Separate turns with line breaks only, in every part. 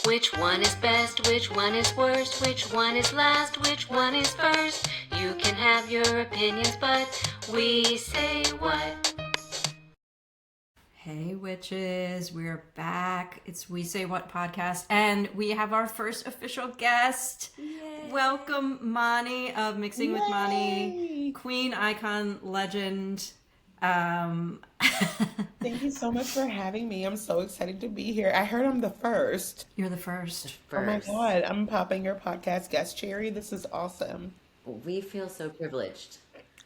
Which one is best? Which one is worst? Which one is last? Which one is first? You can have your opinions, but we say what?
Hey witches, we're back. It's We Say What podcast, and we have our first official guest. Yay. Welcome, Mani of Mixing with Mani, queen, icon, legend.
Thank you so much for having me. I'm so excited to be here. I heard I'm the first.
You're the first.
Oh my God, I'm popping your podcast guest cherry. This is awesome.
We feel so privileged.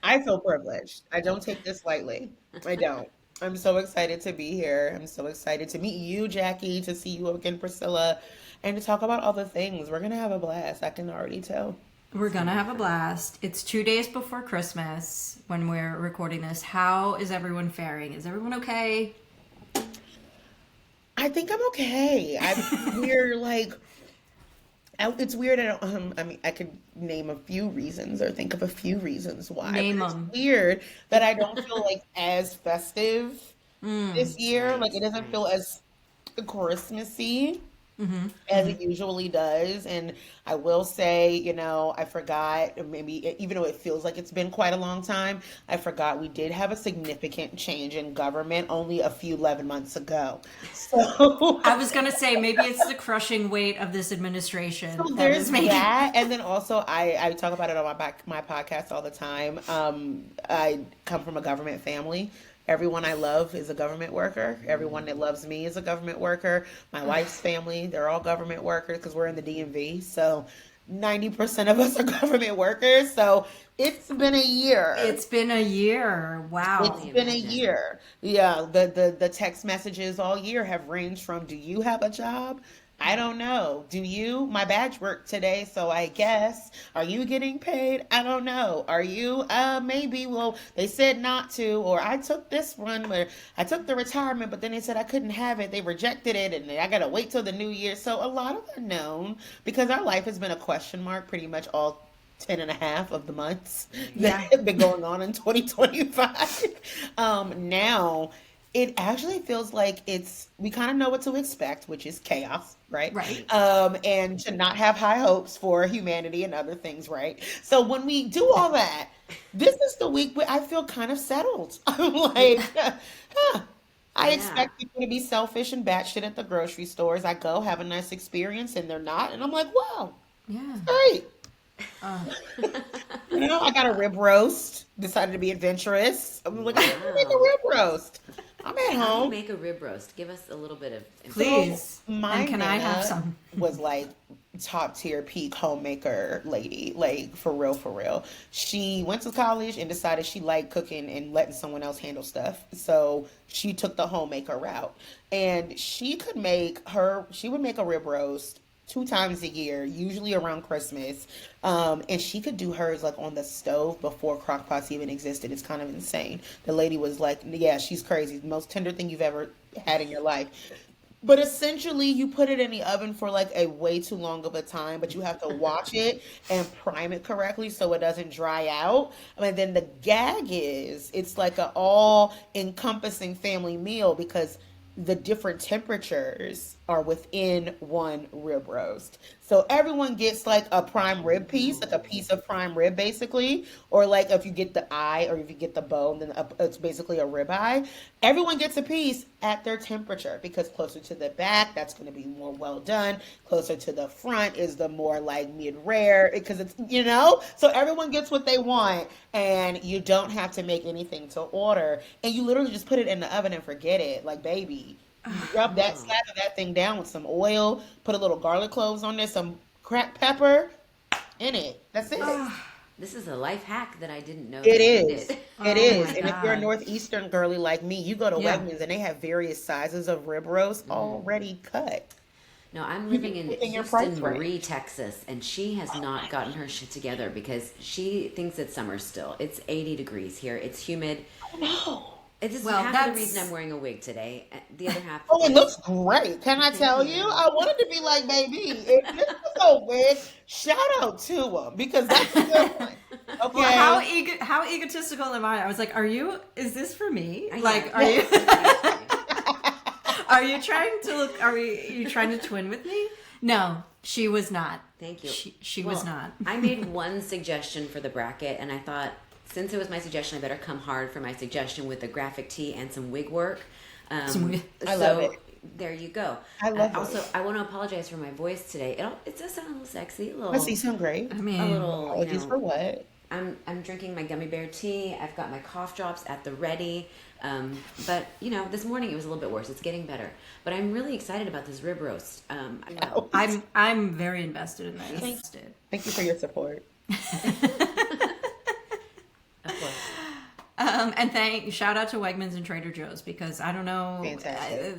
I feel privileged. I don't take this lightly. I don't. I'm so excited to be here. I'm so excited to meet you, Jackie, to see you again, Priscilla, and to talk about all the things. We're going to have a blast. I can already tell.
We're going to have a blast. It's 2 days before Christmas when we're recording this. How is everyone faring? Is everyone okay?
I think I'm okay. We're like... It's weird. I could name a few reasons or think of a few reasons why.
Name them.
It's weird that I don't feel like as festive this year. Like it doesn't feel as Christmassy as it usually does. And I will say, I forgot, maybe even though it feels like it's been quite a long time, I forgot we did have a significant change in government only 11 months ago. So
I was going to say, maybe it's the crushing weight of this administration.
So there's that. And then also I talk about it on my podcast all the time. I come from a government family. Everyone I love is a government worker. Everyone that loves me is a government worker. My wife's family, they're all government workers because we're in the DMV. So 90% of us are government workers. So it's been a year.
It's been a year. Wow.
It's been a year. Yeah. The text messages all year have ranged from, do you have a job? I don't know. Do you? My badge worked today, so I guess. Are you getting paid? I don't know. Are you? Maybe. Well, they said not to. Or I took this one where I took the retirement, but then they said I couldn't have it. They rejected it, and I got to wait till the new year. So a lot of unknown, because our life has been a question mark pretty much all 10 and a half of the months that have been going on in 2025. Now, it actually feels like we kind of know what to expect, which is chaos, right?
Right.
And to not have high hopes for humanity and other things, right? So when we do all that, this is the week where I feel kind of settled. I'm like, I expect people to be selfish and batshit at the grocery stores. I go have a nice experience and they're not. And I'm like, wow, great. I got a rib roast, decided to be adventurous. I'm like, I'm gonna make a rib roast. I'm at home.
How do you make a rib roast? Give us a little bit of
Please.
My
and can I have some?
Was like top tier peak homemaker lady, like for real. She went to college and decided she liked cooking and letting someone else handle stuff. So she took the homemaker route, and she would make a rib roast 2 times a year, usually around Christmas. And she could do hers like on the stove before crock pots even existed. It's kind of insane. The lady was like, yeah, she's crazy. The most tender thing you've ever had in your life. But essentially you put it in the oven for like a way too long of a time, but you have to watch it and prime it correctly so it doesn't dry out. And then the gag is it's like an all encompassing family meal because the different temperatures are within one rib roast. So everyone gets like a prime rib piece, like a piece of prime rib basically, or like if you get the eye or if you get the bone, then it's basically a rib eye. Everyone gets a piece at their temperature because closer to the back, that's going to be more well done. Closer to the front is the more like mid-rare because it's, so everyone gets what they want and you don't have to make anything to order. And you literally just put it in the oven and forget it. Like, baby, rub that slab of that thing down with some oil, put a little garlic cloves on there, some cracked pepper in it. That's it.
This is a life hack that I didn't know.
It is.
Oh
It is.
my
And if you're a
God.
Northeastern girly like me, you go to
Yeah.
Wegmans and they have various sizes of rib roast already cut.
No, I'm living in
within your price
Houston,
range.
Marie, Texas, and she has not gotten her shit together because she thinks it's summer still. It's 80 degrees here. It's humid.
No.
It is
Well,
half
that's-
the reason I'm wearing a wig today. The other half.
Oh, it looks great. Can I tell you? I wanted to be like, baby, if this was a wig, shout out to him because that's a good one. Okay.
Well, how egotistical am I? I was like, is this for me?
I
Like,
know.
are you? Are you trying to look? You trying to twin with me? No, she was not.
Thank you.
She was not.
I made one suggestion for the bracket, and I thought, since it was my suggestion, I better come hard for my suggestion with the graphic tee and some wig work.
I love it.
There you go.
I love it.
Also, I want to apologize for my voice today. It does sound a little sexy.
You sound great.
I mean,
a little.
Apologies for what?
I'm drinking my gummy bear tea. I've got my cough drops at the ready. But this morning it was a little bit worse. It's getting better. But I'm really excited about this rib roast.
I'm very invested in this.
Thank you for your support.
Of course.
And shout out to Wegmans and Trader Joe's, because I don't know,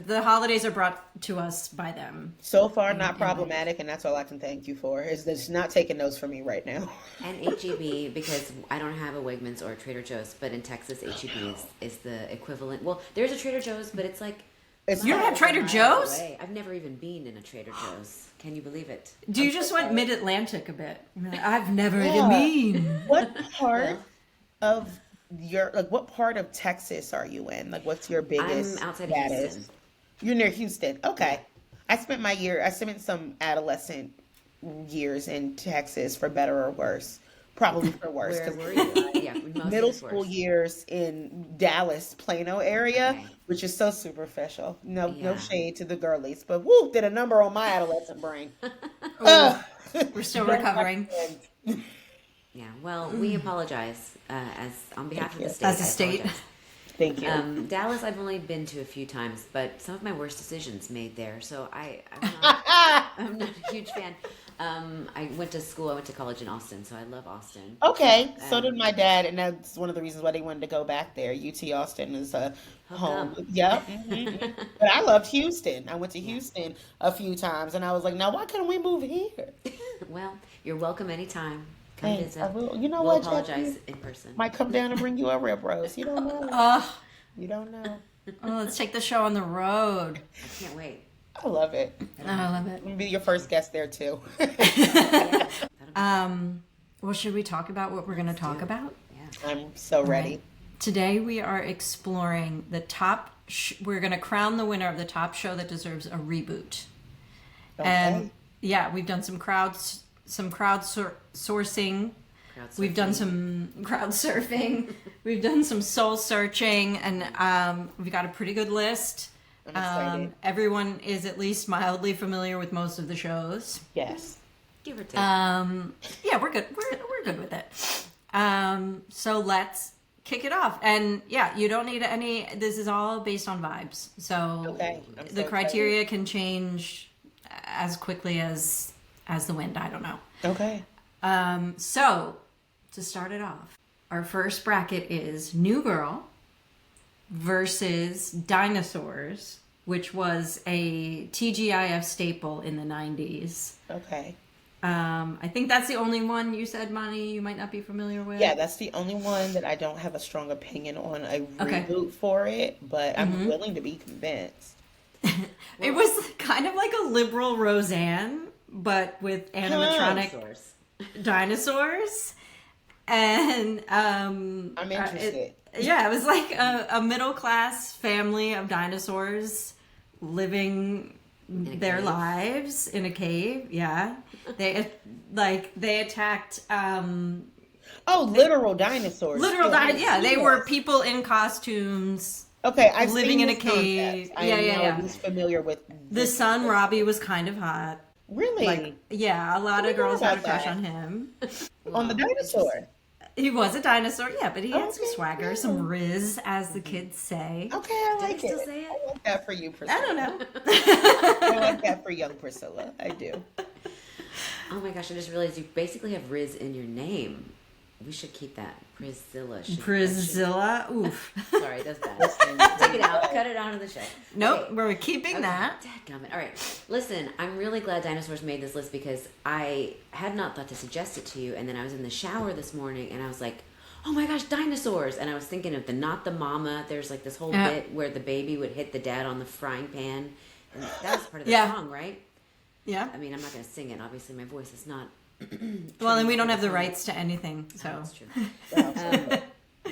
the holidays are brought to us by them.
So far, not problematic, and that's all I can thank you for. Is it's not taking those from me right now.
And HEB, because I don't have a Wegmans or a Trader Joe's, but in Texas, HEB is the equivalent. Well, there's a Trader Joe's, but it's like
You don't have Trader Joe's?
away. I've never even been in a Trader Joe's. Can you believe it?
Do you just went mid-Atlantic a bit? I've never even been.
What part of what part of Texas are you in? Like, what's your biggest?
I'm outside of Houston.
You're near Houston. Okay. I spent some adolescent years in Texas, for better or worse. Probably for worse.
Where were you? Yeah,
Middle school years in Dallas, Plano area, which is so superficial. No shade to the girlies, but woo, did a number on my adolescent brain.
We're still recovering.
Yeah, well, we apologize as on behalf of the state.
As a state.
Thank you.
Dallas, I've only been to a few times, but some of my worst decisions made there, so I'm not a huge fan. I went to college in Austin, so I love Austin.
Okay, so did my dad, and that's one of the reasons why they wanted to go back there. UT Austin is a home. Yep. Mm-hmm. But I loved Houston. I went to Houston a few times, and I was like, now why couldn't we move here?
Well, you're welcome anytime. Come visit.
I will. You know
we'll
what?
Apologize in person.
Might come down and bring you a rib roast. You don't know. You don't know.
Let's take the show on the road.
I can't wait.
I love it.
I love it.
I'm gonna be your first guest there too.
Well, should we talk about what we're going to talk about?
Yeah.
I'm so ready.
Right. Today we are exploring the top. We're going to crown the winner of the top show that deserves a reboot.
Okay.
And we've done some sourcing. We've done some crowd surfing. We've done some soul searching, and we've got a pretty good list.
I'm excited.
Everyone is at least mildly familiar with most of the shows.
Yes.
Give or take.
Yeah, we're good. We're good with it. So let's kick it off. And you don't need any. This is all based on vibes. So the criteria can change as quickly as the wind. I don't know.
Okay.
So to start it off, our first bracket is New Girl versus Dinosaurs, which was a TGIF staple in the 90s.
Okay.
I think that's the only one you said, Monty, you might not be familiar with.
Yeah, that's the only one that I don't have a strong opinion on a reboot for it, but I'm willing to be convinced.
It was kind of like a liberal Roseanne, but with animatronic dinosaurs. And
I'm interested.
It was like a middle class family of dinosaurs living their lives in a cave. Yeah, they attacked.
Literal dinosaurs.
Literal dinosaurs. Yeah, they were people in costumes.
Okay, I've
living
seen
in a cave.
I am at familiar with
the son. Robbie was kind of hot.
Really?
A lot of girls had a crush on him.
On the dinosaur.
He was a dinosaur, but he had some swagger, some riz, as the kids say.
Okay, I like it.
Still say it?
I like that for you, Priscilla.
I don't know.
I like that for young Priscilla. I do.
Oh my gosh, I just realized you basically have Riz in your name. We should keep that.
Priscilla? Oof.
Sorry, that's bad. Take it out. Cut it out of the show.
Nope,
okay.
We're keeping that.
Dadgummit. All right. Listen, I'm really glad Dinosaurs made this list because I had not thought to suggest it to you. And then I was in the shower this morning and I was like, oh my gosh, dinosaurs. And I was thinking of Not the Mama. There's like this whole bit where the baby would hit the dad on the frying pan. And that was part of the song, right?
Yeah.
I mean, I'm not going to sing it. Obviously, my voice is not...
Well, and we don't have the rights to anything, so.
That's true.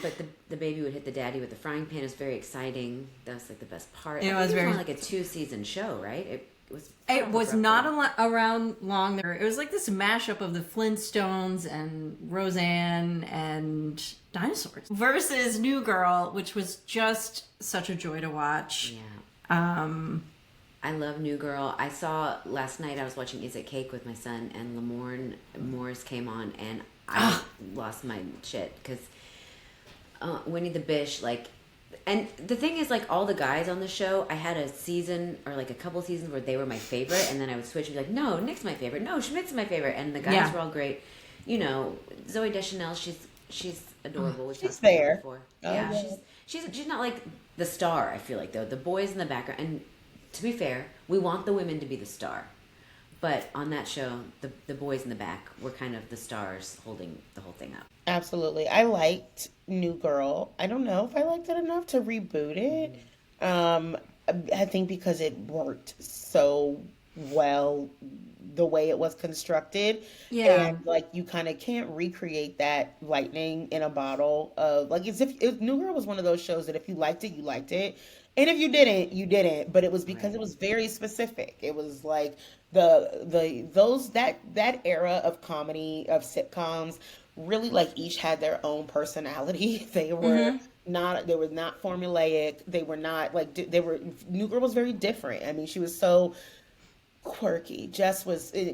but the baby would hit the daddy with the frying pan. It was very exciting. That was like the best part.
It
I
was
think
very.
only like a 2-season show, right?
It was not around long there. It was like this mashup of the Flintstones and Roseanne and dinosaurs versus New Girl, which was just such a joy to watch.
Yeah. I love New Girl. I saw last night, I was watching Is It Cake with my son, and Lamorne Morris came on, and I lost my shit because Winnie the Bish, like, and the thing is, like, all the guys on the show, I had a season or like a couple seasons where they were my favorite, and then I would switch and be like, no, Nick's my favorite, no, Schmidt's my favorite, and the guys were all great. You know, Zoe Deschanel, she's adorable. We've
She's
talked about her
fair.
before.
Oh,
Yeah,
yeah.
she's not like the star. I feel like though the boys in the background, and to be fair, we want the women to be the star, but on that show, the boys in the back were kind of the stars holding the whole thing up.
Absolutely. I liked New Girl. I don't know if I liked it enough to reboot it. I think because it worked so well the way it was constructed.
Yeah.
And like you kind of can't recreate that lightning in a bottle of like as if New Girl was one of those shows that if you liked it, you liked it. And if you didn't, you didn't. But it was because it was very specific. It was like that era of comedy of sitcoms really like each had their own personality. They were not formulaic. They were not like New Girl was very different. I mean, she was so quirky.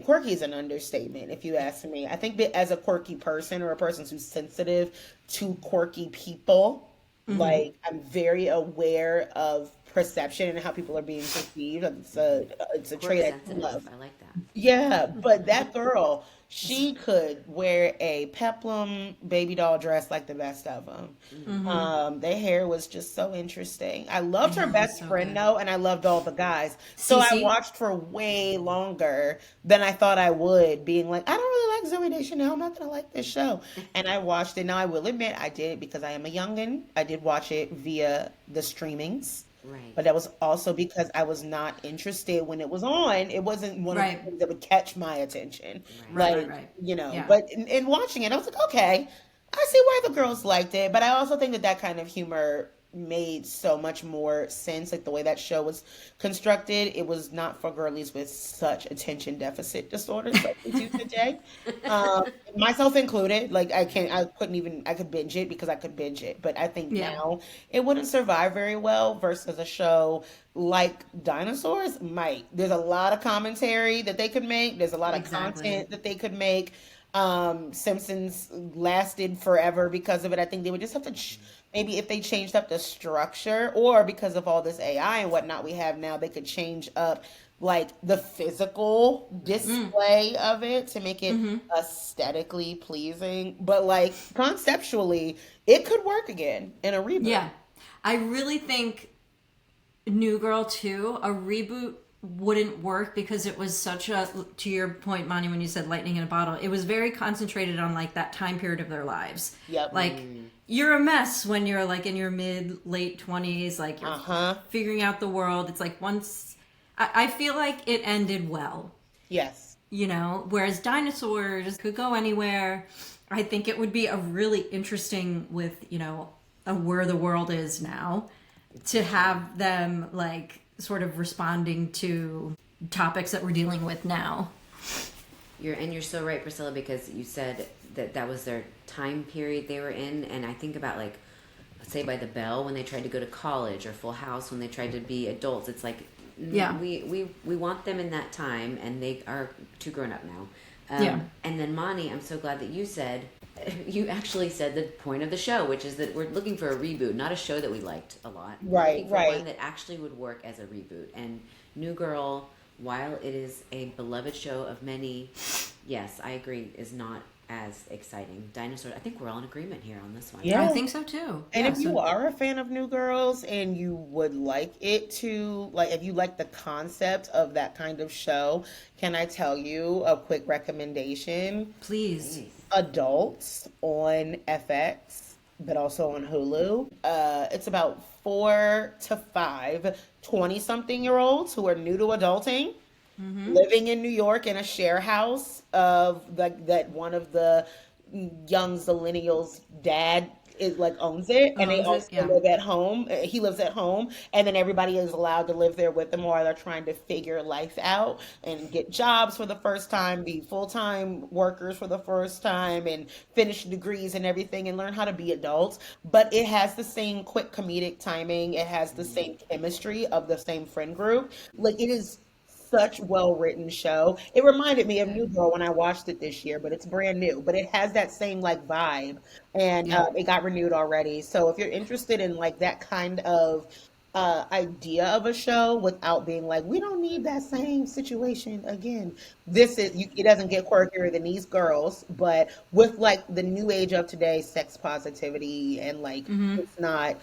Quirky is an understatement if you ask me. I think that as a quirky person or a person who's sensitive to quirky people, like I'm very aware of perception and how people are being perceived. It's a trait I
Sensitive.
love.
I like that.
Yeah, but that girl, she could wear a peplum baby doll dress like the best of them. Their hair was just so interesting. I loved her best
so
friend
good.
though, and I loved all the guys. So I
Cece?
watched for way longer than I thought I would, being like, I don't really like Zoe Deschanel. I'm not gonna like this show. And I watched it. Now I will admit I did because I am a youngin. I did watch it via the streamings.
Right.
But that was also because I was not interested when it was on. It wasn't one of the
Right.
things that would catch my attention.
Right,
Like,
right.
you know,
Yeah.
but in watching it, I was like, okay, I see why the girls liked it. But I also think that kind of humor made so much more sense. Like the way that show was constructed, it was not for girlies with such attention deficit disorders like we do today. Myself included. Like I could binge it because I could binge it. But I think
Yeah.
now it wouldn't survive very well versus a show like Dinosaurs might. There's a lot of commentary that they could make. There's a lot of
Exactly.
content that they could make. Simpsons lasted forever because of it. I think they would just have to maybe if they changed up the structure or because of all this AI and whatnot we have now, they could change up like the physical display of it to make it aesthetically pleasing. But like conceptually, it could work again in a reboot.
Yeah. I really think New Girl 2, a reboot wouldn't work because it was such a, to your point, Monty, when you said lightning in a bottle, it was very concentrated on like that time period of their lives.
Yep.
Like you're a mess when you're like in your late 20s, like you're figuring out the world. It's like once, I feel like it ended well,
Yes.
you know, whereas Dinosaurs could go anywhere. I think it would be a really interesting with, you know, where the world is now to have them like sort of responding to topics that we're dealing with now.
You're so right, Priscilla, because you said that was their time period they were in, and I think about like Say by the Bell when they tried to go to college, or Full House when they tried to be adults. It's like we want them in that time, and they are too grown up now. And then Monty, I'm so glad that you actually said the point of the show, which is that we're looking for a reboot, not a show that we liked a lot. We're looking for one that actually would work as a reboot. And New Girl, while it is a beloved show of many, yes, I agree, is not as exciting. Dinosaurs, I think we're all in agreement here on this one.
Yeah.
I think so too.
And
Yeah,
if you are a fan of New Girls and you would like it to, like, if you like the concept of that kind of show, can I tell you a quick recommendation?
please.
Adults on FX, but also on Hulu. It's about 4 to 5 20-something-year-olds who are new to adulting, living in New York in a share house of that one of the young millennials' dad is like owns it, and they
Owns it,
also
yeah.
live at home. He lives at home, and then everybody is allowed to live there with them while they're trying to figure life out and get jobs for the first time, be full-time workers for the first time, and finish degrees and everything, and learn how to be adults. But it has the same quick comedic timing. It has the same chemistry of the same friend group. Like it is such well written show. It reminded me of New Girl when I watched it this year, but it's brand new. But it has that same like vibe, and
Yeah.
it got renewed already. So if you're interested in like that kind of idea of a show without being like, we don't need that same situation again. This is it doesn't get quirkier than these girls, but with like the new age of today, sex positivity and like it's not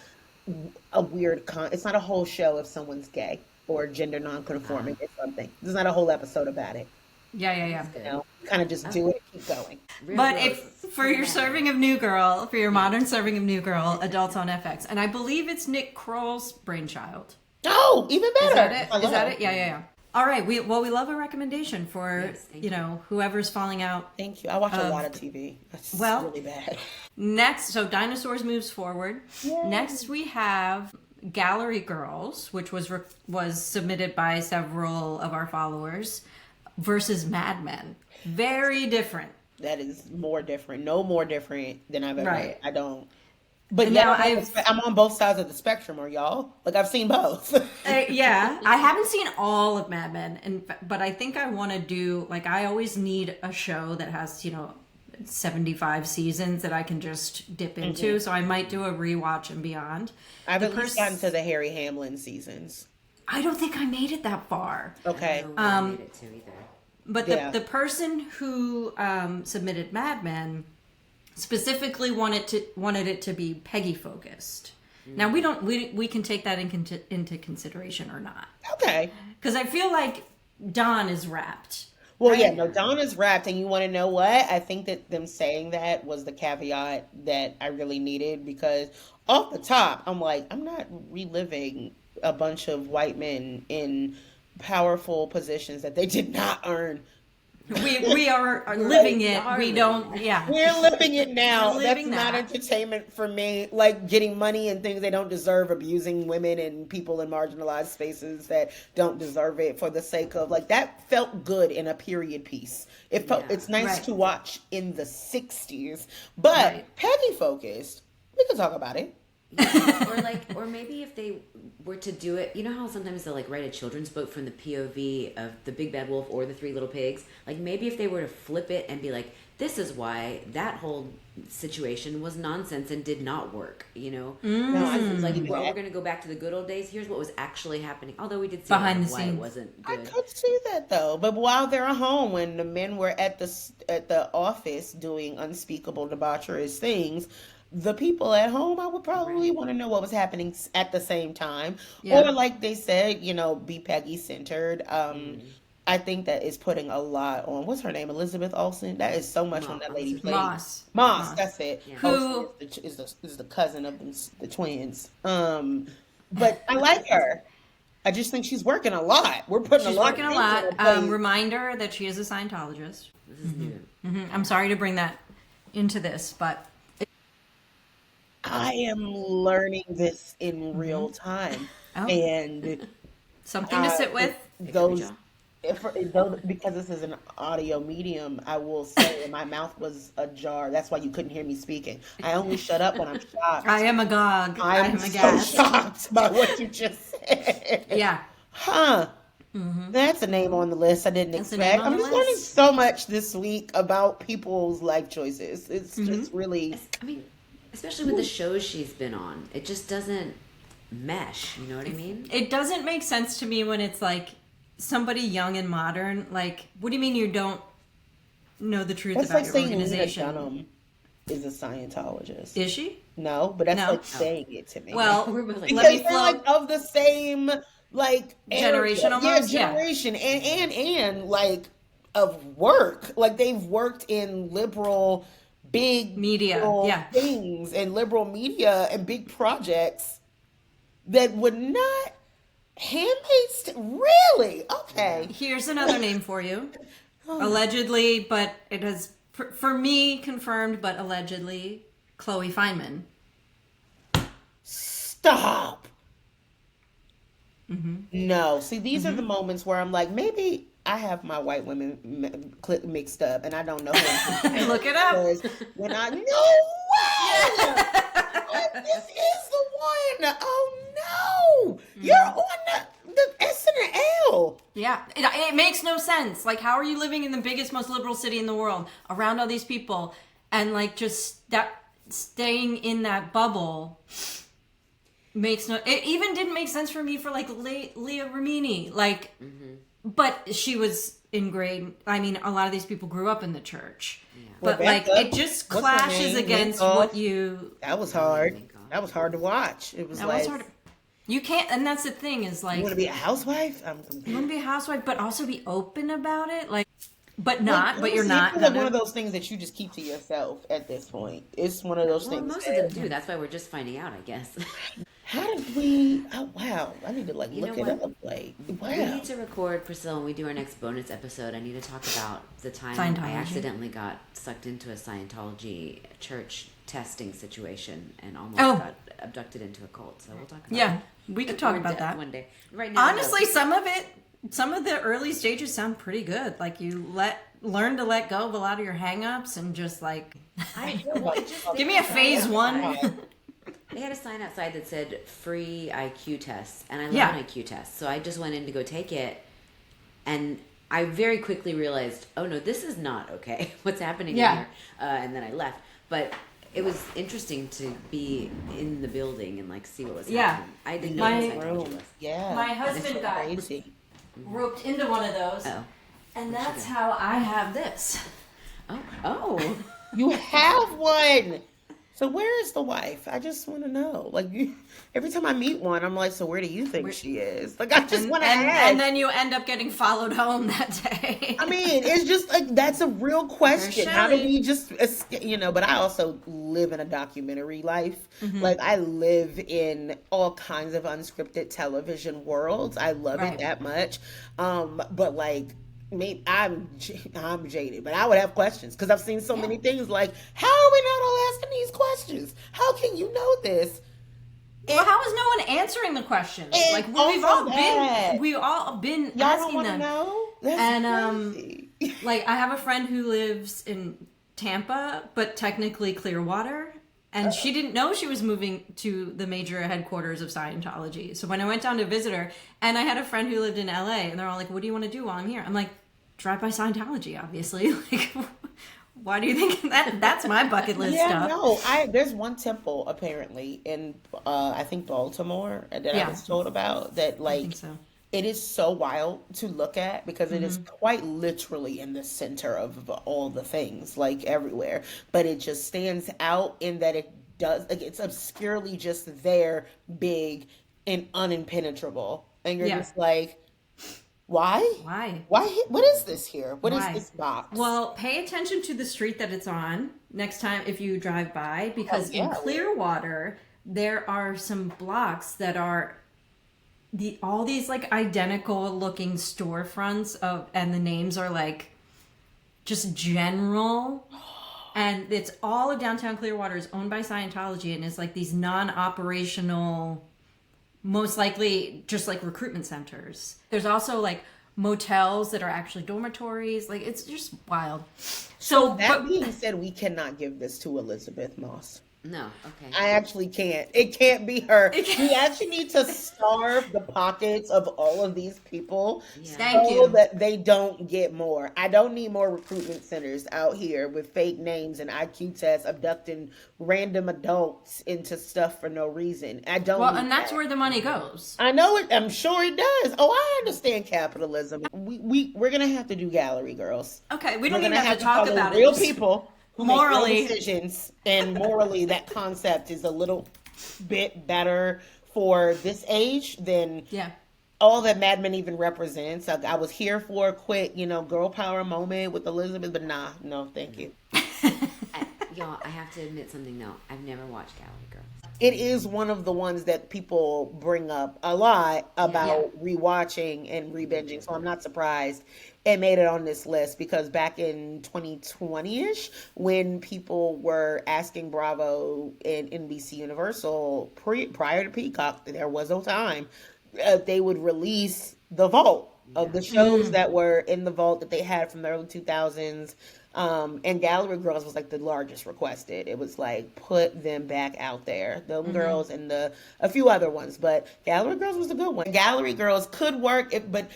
a weird it's not a whole show if someone's gay or gender non-conforming or something. There's not a whole episode about it.
Yeah, yeah, yeah.
You know, kind of just do it and keep going.
Real
But
gross.
if for your serving of New Girl, for your modern serving of New Girl, adults on FX, and I believe it's Nick Kroll's brainchild.
Oh, even better.
Is that it?
I
Is
love
that it? Yeah, yeah, yeah. All right. We love a recommendation for
Yes, thank you.
whoever's falling out.
Thank you. I watch a lot of TV. That's
well-
really bad.
Next, so Dinosaurs moves forward. Next, we have Gallery Girls, which was submitted by several of our followers, versus Mad Men. Very different.
That is more different. No more different than I've ever.
Right.
I don't. But
And
yeah,
now
I'm on both sides of the spectrum, or y'all. Like I've seen both.
Yeah, I haven't seen all of Mad Men, but I think I want to do like I always need a show that has 75 seasons that I can just dip into. So I might do a rewatch and beyond.
I've
The
at least
pers-
gotten to the Harry Hamlin seasons.
I don't think I made it that far.
Okay.
I don't know where I made it to either.
But
Yeah.
the person who submitted Mad Men specifically wanted it to be Peggy focused. Now we can take that into consideration or not,
Okay.
because I feel like Dawn is wrapped.
Well, yeah, no, Dawn is wrapped, and you want to know what? I think that them saying that was the caveat that I really needed, because off the top, I'm like, I'm not reliving a bunch of white men in powerful positions that they did not earn.
We are living it.
are
We
living
don't.
it.
Yeah.
We're living it now.
We're
That's
living
not
that.
entertainment for me. Like getting money and things they don't deserve, abusing women and people in marginalized spaces that don't deserve it for the sake of like that felt good in a period piece. It felt
Yeah.
it's nice
Right.
to watch in the 60s, but
Right.
Peggy focused. We can talk about it.
or maybe if they were to do it, you know how sometimes they'll like write a children's book from the POV of the Big Bad Wolf or the Three Little Pigs. Like maybe if they were to flip it and be like, this is why that whole situation was nonsense and did not work.
No,
It's like
see
we're
that.
going to go back to the good old days. Here's what was actually happening. Although we did see
Behind the
why it
scenes.
wasn't
I
good.
could see that though, but while they're at home, when the men were at the office doing unspeakable debaucherous things, the people at home, I would probably want to know what was happening at the same time,
Yeah.
or like they said, be Peggy centered. I think that is putting a lot on what's her name, Elizabeth Olsen. That is so much when that lady played
Moss.
Moss. That's it.
Yeah.
Who-
Olsen is the cousin of the twins. But I like her. I just think she's working a lot. We're putting
She's
a lot.
working a
of
lot.
things on her plate.
Reminder that she is a Scientologist.
This is new.
I'm sorry to bring that into this, but
I am learning this in real time,
Oh.
and
something to sit with.
those. Because this is an audio medium, I will say my mouth was ajar. That's why you couldn't hear me speaking. I only shut up when I'm shocked.
I am agog. I
I'm
am
so
aghast.
shocked by what you just said.
Yeah.
Huh. That's a name on the list I didn't
That's a
expect.
name on
I'm
the
just learning
list.
so much this week about people's life choices. It's just really.
I mean, especially with the shows she's been on, it just doesn't mesh. You know what I mean?
It doesn't make sense to me when it's like somebody young and modern. Like, what do you mean you don't know the truth
That's
about
like
your
saying Lena
organization?
Dunham is a Scientologist.
Is she?
No, but that's
No.
like saying it to me.
Well,
We're both like,
because
let me
they're
float.
like of the same like
Generation
area.
almost? Yeah.
Generation and like of work. Like they've worked in liberal big
Media,
liberal
yeah.
things and liberal media and big projects that would not Handmaid's really okay.
Here's another name for you. Allegedly, but it has, for me, confirmed, but allegedly, Chloe Feynman.
Stop. No. See, these are the moments where I'm like, maybe I have my white women mixed up, and I don't know who I'm
Look it up.
when I no way. This is the one. Oh no, you're on the S and the L.
Yeah, it makes no sense. Like, how are you living in the biggest, most liberal city in the world around all these people, and like just that staying in that bubble makes no. It even didn't make sense for me for like Leah Remini, like, but she was in grade. I mean, a lot of these people grew up in the church, but like it just
What's her
clashes
name?
against
Oh,
what you.
That was hard. That was hard to watch. It was
That
like
was hard. You can't, and that's the thing is like
you want to be a housewife.
you want to be a housewife, but also be open about it, like, but not, but you're not.
It's like one of those things that you just keep to yourself at this point. It's one of those
Well,
things.
most of them do. That's why we're just finding out, I guess.
How did we? Oh wow! I need to like
You
look
know
it
what?
up. Like
We
wow.
need to record, Priscilla, when we do our next bonus episode. I need to talk about the time
Scientology.
I accidentally got sucked into a Scientology church testing situation and almost got abducted into a cult. So we'll talk about
Yeah,
it.
we could talk
More
about
depth
that
one day. Right now,
Honestly, some of the early stages sound pretty good. Like you learn to let go of a lot of your hang-ups and just like give me a phase one.
They had a sign outside that said free IQ tests, and I love
Yeah.
an IQ test. So I just went in to go take it, and I very quickly realized, oh no, this is not okay. What's happening here? And then I left. But it was interesting to be in the building and like see what was
Yeah.
happening. I didn't know
My-
what Scientology was.
Yeah.
My husband got
Crazy.
roped into one of those,
Oh.
and that's how I have this.
Oh.
You have one. So where is the wife? I just want to know. Like every time I meet one, I'm like, so where do you think she is? Like I just want to ask.
And then you end up getting followed home that day.
I mean, it's just like that's a real question. How do we just, But I also live in a documentary life. Like I live in all kinds of unscripted television worlds. I love it that much. But like. I'm jaded, but I would have questions because I've seen so many things. Like, how are we not all asking these questions? How can you know this?
Well, how is no one answering the questions?
And
Like
also
we've all been
Y'all don't
asking
want to
them.
know? That's
And
crazy.
like I have a friend who lives in Tampa, but technically Clearwater. And she didn't know she was moving to the major headquarters of Scientology. So when I went down to visit her, and I had a friend who lived in LA, and they're all like, what do you want to do while I'm here? I'm like, drive by Scientology, obviously. Like, why do you think that's my bucket list stuff?
No, there's one temple apparently in I think Baltimore that I was told about that like
I think so.
it is so wild to look at because it is quite literally in the center of all the things, like everywhere. But it just stands out in that it does, like it's obscurely just there, big and unimpenetrable. And you're just like, why?
Why?
What is this here? What is
Why?
this box?
Well, pay attention to the street that it's on next time if you drive by, because in Clearwater, there are some blocks that are all these like identical looking storefronts and the names are like just general, and it's all of downtown Clearwater is owned by Scientology and is like these non-operational, most likely just like recruitment centers. There's also like motels that are actually dormitories. Like it's just wild. So
that being said, we cannot give this to Elizabeth Moss.
No, okay.
I actually can't. It can't be her. We actually need to starve the pockets of all of these people
Thank you.
that they don't get more. I don't need more recruitment centers out here with fake names and IQ tests abducting random adults into stuff for no reason. I don't
Well,
need
and that's
that.
where the money goes.
I know it. I'm sure it does. Oh, I understand capitalism. We're gonna have to do gallery girls.
Okay, we
We're
don't even
gonna
have to talk
follow
about
real
it.
people who
Morally.
make real decisions, and morally that concept is a little bit better for this age than all that Mad Men even represents. I was here for a quick, girl power moment with Elizabeth, but no, thank you.
Y'all, I have to admit something though. I've never watched Gallery Girls.
it is one of the ones that people bring up a lot about rewatching and rebinging. So I'm not surprised it made it on this list, because back in 2020-ish, when people were asking Bravo and NBC Universal prior to Peacock, there was no time, they would release the vault of the shows that were in the vault that they had from the early 2000s. And Gallery Girls was like the largest requested. It was like, put them back out there. Them girls and a few other ones, but Gallery Girls was a good one. Gallery Girls could work, but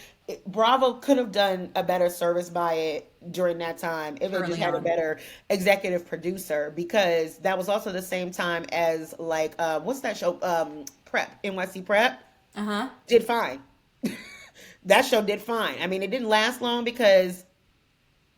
Bravo could have done a better service by it during that time if it just had a better executive producer, because that was also the same time as like what's that show? Prep, NYC Prep. Did fine. That show did fine. I mean, it didn't last long because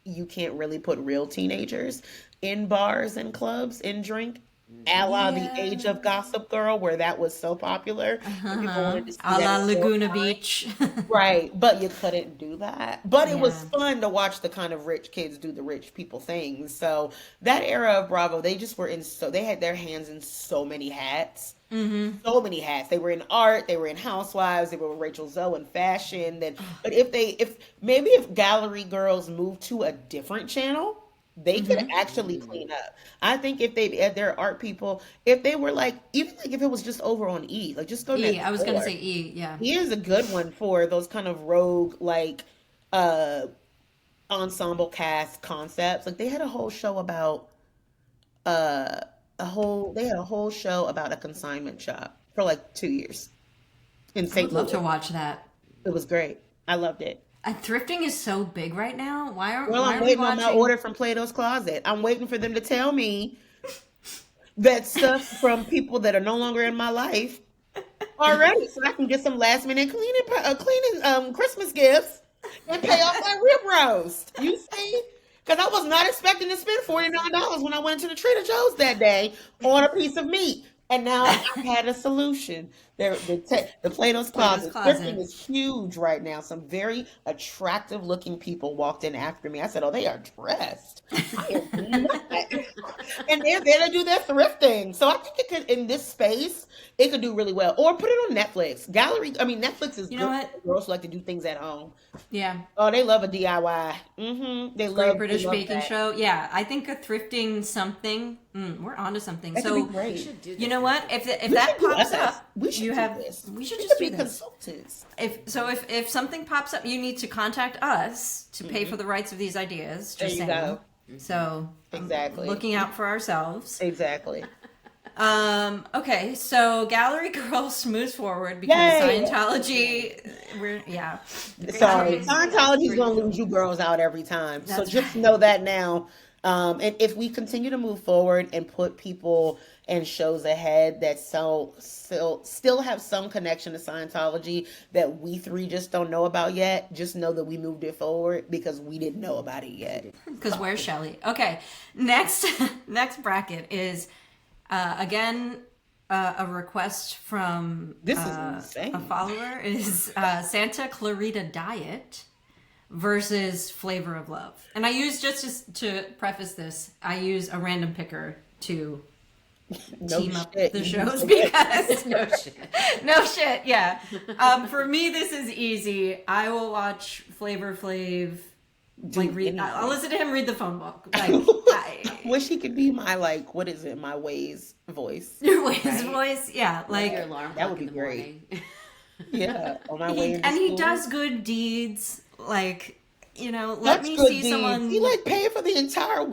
you can't really put real teenagers in bars and clubs and drink, a la the Age of Gossip Girl, where that was so popular. People wanted to see
A la
that
Laguna
storyline.
Beach.
Right, but you couldn't do that. But it was fun to watch the kind of rich kids do the rich people things. So that era of Bravo, they just were they had their hands in so many hats. So many hats. They were in art, they were in Housewives, they were with Rachel Zoe in fashion. But if Gallery Girls moved to a different channel, they could actually clean up. I think if their art people, if they were like, even like if it was just over on E, like just go
E, I was gonna
door.
say E, yeah.
E is a good one for those kind of rogue like ensemble cast concepts. Like they had a whole show about they had a whole show about a consignment shop for like 2 years in
I
St.
would love
Louis.
to watch that.
It was great. I loved it.
Thrifting is so big right now. Why
I'm
are we
waiting on my
watching?
order from Plato's Closet. I'm waiting for them to tell me that stuff from people that are no longer in my life already, so I can get some last minute cleaning Christmas gifts and pay off my rib roast. You see? Because I was not expecting to spend $49 when I went to the Trader Joe's that day on a piece of meat. And now I had a solution. The Plato's Closet. Thrifting is huge right now. Some very attractive looking people walked in after me. I said, oh, they are dressed. I am not. And they're there to do their thrifting. So I think it could, in this space, it could do really well. Or put it on Netflix. Netflix is
You
good
know what?
for girls who like to do things at home.
Yeah.
Oh, they love a DIY. They love
British
they love
baking
that.
show. Yeah, I think a thrifting something. We're onto something.
That
So
could be great.
We should do this.
you know what? If
We
that
should do
pops
us.
up,
We should
you
do
have.
this.
We should
We
just
could
do
be
this.
consultants.
If something pops up, you need to contact us to pay for the rights of these ideas.
There
Just
you
saying.
go.
So
Exactly.
looking out for ourselves.
Exactly.
Okay, so Gallery Girls moves forward because
Yay!
Scientology.
Sorry, Scientology's gonna lose you girls out every time. So
That's
just
right.
know that now. And if we continue to move forward and put people and shows ahead that still have some connection to Scientology that we three just don't know about yet, just know that we moved it forward because we didn't know about it yet.
Because where's Shelly? Okay, next bracket is again a request from
This is insane.
a follower is Santa Clarita Diet versus Flavor of Love, and I use just to preface this, I use a random picker to
No
team up
shit.
the shows because
No shit.
no shit, yeah. For me, this is easy. I will watch Flavor Flav. I'll listen to him read the phone book. Like,
I wish he could be my my Waze voice.
your Waze voice, yeah. Like,
Your alarm
that
clock
would be
in the
great.
morning.
Yeah, on my way into
and he
school.
does good deeds. Like, let
That's
me
good
see
deeds.
someone.
He paid for the entire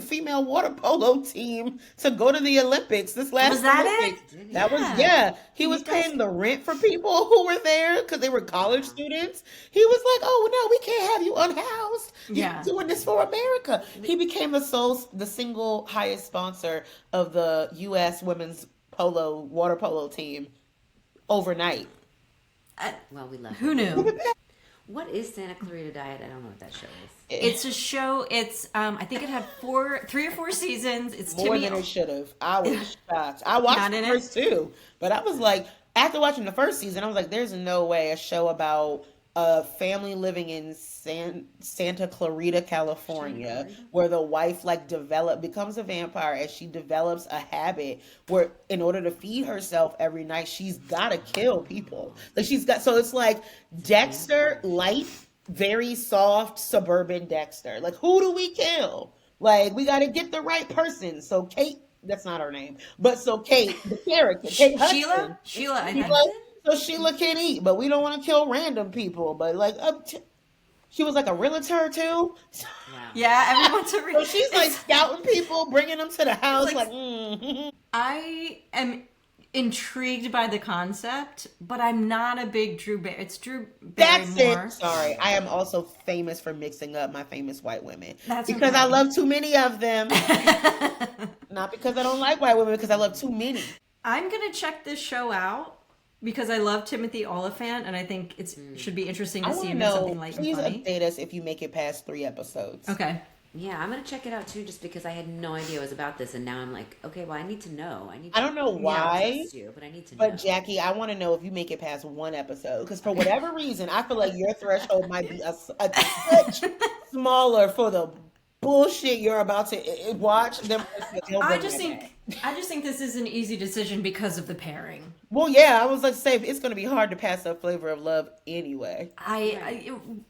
female water polo team to go to the Olympics this last
Was that
Olympics.
it?
That was He was paying the rent for people who were there because they were college students. He was like, "Oh no, we can't have you unhoused. You're doing this for America." He became the single highest sponsor of the U.S. women's water polo team overnight.
Well, we love
Who
it.
knew?
What is Santa Clarita Diet? I don't know what that show is.
It's a show. It's I think it had 3 or 4 seasons. It's
More
Timmy.
than it should have. I was shocked. I watched
Not
the
in
first two, but I was like, after watching the first season, I was like, there's no way a show about a family living in Santa Clarita, California, where the wife like becomes a vampire, and she develops a habit where in order to feed herself every night, she's gotta kill people. Like so it's like Dexter light, very soft suburban Dexter. Like, who do we kill? Like, we gotta get the right person. So Kate, that's not her name, but so Kate, the character, Kate Hudson,
Sheila, I think.
so Sheila can eat, but we don't want to kill random people. But like, she was like a realtor too.
Wow.
Yeah, everyone's a
So she's like scouting people, bringing them to the house.
like-
like
I am intrigued by the concept, but I'm not a big Drew Barry. It's Drew
that's
Barrymore.
it. Sorry, I am also famous for mixing up my famous white women.
That's
because
okay.
I love too many of them. Not because I don't like white women, because I love too many.
I'm gonna check this show out because I love Timothy Oliphant, and I think it should be interesting
I
to see
want to
him in
know.
something light and
Please
funny.
update us if you make it past 3 episodes.
Okay.
Yeah, I'm gonna check it out too, just because I had no idea it was about this, and now I'm like, okay, well, I need to know.
I don't know why,
trust you, but I need to know.
but Jackie, I want to know if you make it past 1 episode, because for whatever reason, I feel like your threshold might be a touch smaller for the bullshit you're about to watch.
I just think this is an easy decision because of the pairing.
Well, yeah, I was like, say it's going to be hard to pass up Flavor of Love anyway.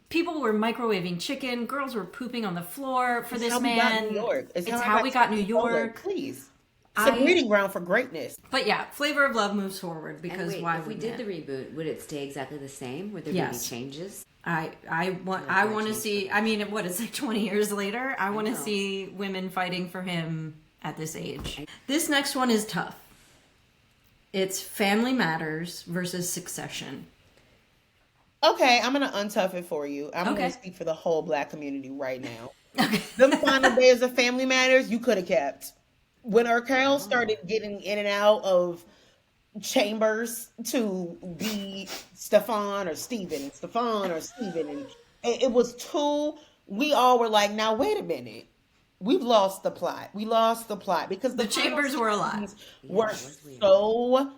People were microwaving chicken. Girls were pooping on the floor for this
how
man.
We got New York.
It's how we got New York.
Please, it's a breeding ground for greatness.
But yeah, Flavor of Love moves forward because
wait,
why
if we did the reboot, would it stay exactly the same? Would there be changes?
I want to see. I mean, what is it? 20 years later, I want to see women fighting for him at this age. This next one is tough. It's Family Matters versus Succession.
Okay, I'm gonna untough it for you. I'm gonna speak for the whole Black community right now. The final days of Family Matters, you could have kept. When Urkel started getting in and out of chambers to be Stefan or Steven, and it was too. We all were like, now wait a minute. We've lost the plot. We lost the plot because
the chambers were a lot.
Were so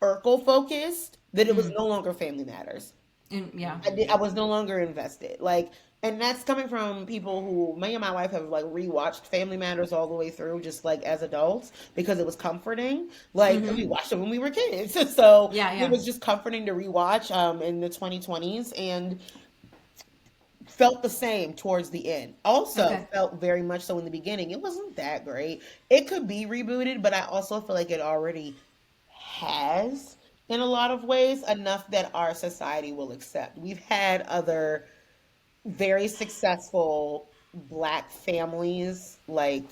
Urkel focused that it was no longer Family Matters.
And yeah,
I was no longer invested. Like, and that's coming from people who, me and my wife have like rewatched Family Matters all the way through, just like as adults, because it was comforting. Like we watched it when we were kids, so it was just comforting to rewatch in the 2020s, and felt the same towards the end. Also felt very much so in the beginning. It wasn't that great. It could be rebooted, but I also feel like it already has, in a lot of ways, enough that our society will accept. We've had other very successful Black families, like,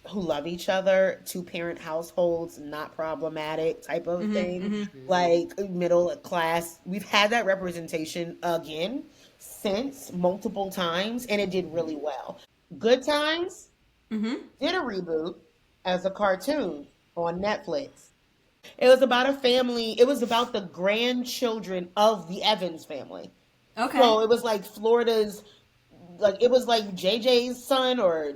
who love each other, 2-parent households, not problematic type of thing, like middle class. We've had that representation again since multiple times, and it did really well. Good Times did a reboot as a cartoon on Netflix. It was about a family. It was about the grandchildren of the Evans family. Okay. So it was like Florida's, like it was like JJ's son or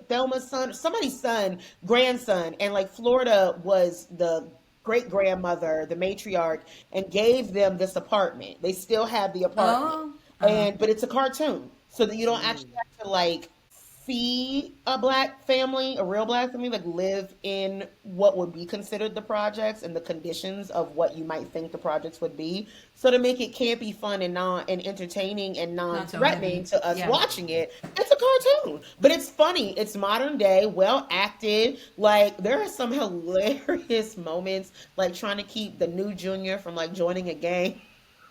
Thelma's son, somebody's son, grandson, and like Florida was the great grandmother, the matriarch, and gave them this apartment. They still have the apartment, but it's a cartoon, so that you don't actually have to like see a Black family, a real Black family, like live in what would be considered the projects and the conditions of what you might think the projects would be. So to make it campy, fun, and entertaining and non-threatening to us watching it, it's a cartoon, but it's funny. It's modern day, well acted. Like there are some hilarious moments, like trying to keep the new junior from like joining a gang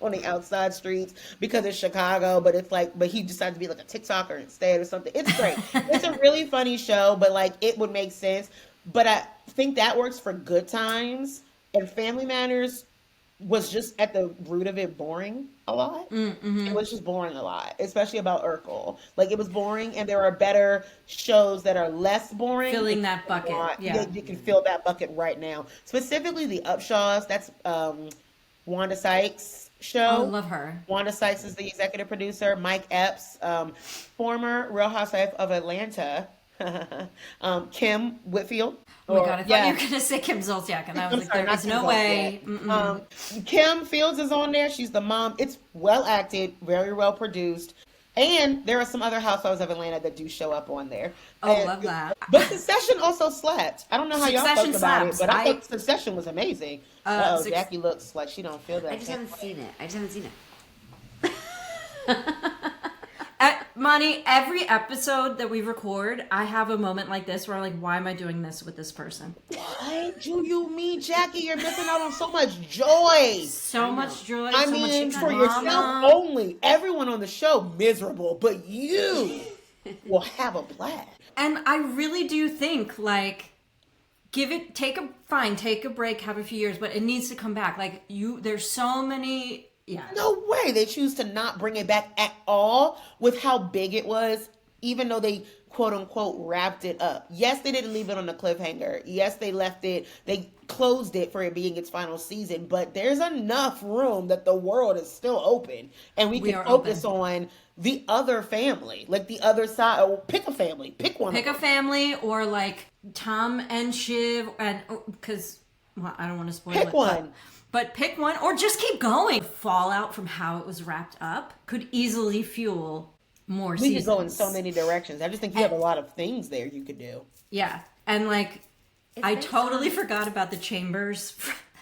on the outside streets because it's Chicago, but it's like, but he decided to be like a TikToker instead or something. It's great. It's a really funny show, but like it would make sense. But I think that works for Good Times, and Family Matters was just at the root of it boring a lot. It was just boring a lot, especially about Urkel. Like it was boring, and there are better shows that are less boring.
Filling that bucket.
You can fill that bucket right now. Specifically the Upshaws. That's Wanda Sykes' show.
Oh, love her.
Wanda Sykes is the executive producer. Mike Epps, former Real Housewife of Atlanta, Kim Whitfield.
Oh my God, I thought you were going to say Kim Zolciak, and I was
I'm
like,
sorry,
there
not
is
Kim
no way.
Zolciak. Kim Fields is on there. She's the mom. It's well acted, very well produced. And there are some other housewives of Atlanta that do show up on there.
Oh,
And-
love that.
But Succession also slapped. I don't know how y'all
Succession
felt about it,
slaps.
but I thought Succession was amazing. Jackie looks like she don't feel that.
I just haven't seen it.
Monty, every episode that we record, I have a moment like this where I'm like, why am I doing this with this person?
What do you mean, Jackie? You're missing out on so much joy.
So much joy.
I
so
mean,
much
for
drama.
yourself only. Everyone on the show miserable, but you will have a blast.
And I really do think, like, take a break, have a few years, but it needs to come back. Like, there's so many, yeah.
No way they choose to not bring it back at all with how big it was, even though they quote unquote wrapped it up. Yes, they didn't leave it on a cliffhanger. Yes, they left it, they closed it for it being its final season, but there's enough room that the world is still open and we can focus on the other family, like the other side. Or pick a family, pick one.
Pick a family, or like Tom and Shiv, and because I don't want to spoil it.
Pick one.
But pick one, or just keep going. Fallout from how it was wrapped up could easily fuel more seasons.
We could go in so many directions. I just think you have a lot of things there you could do.
Yeah, and like, I totally forgot about the Chambers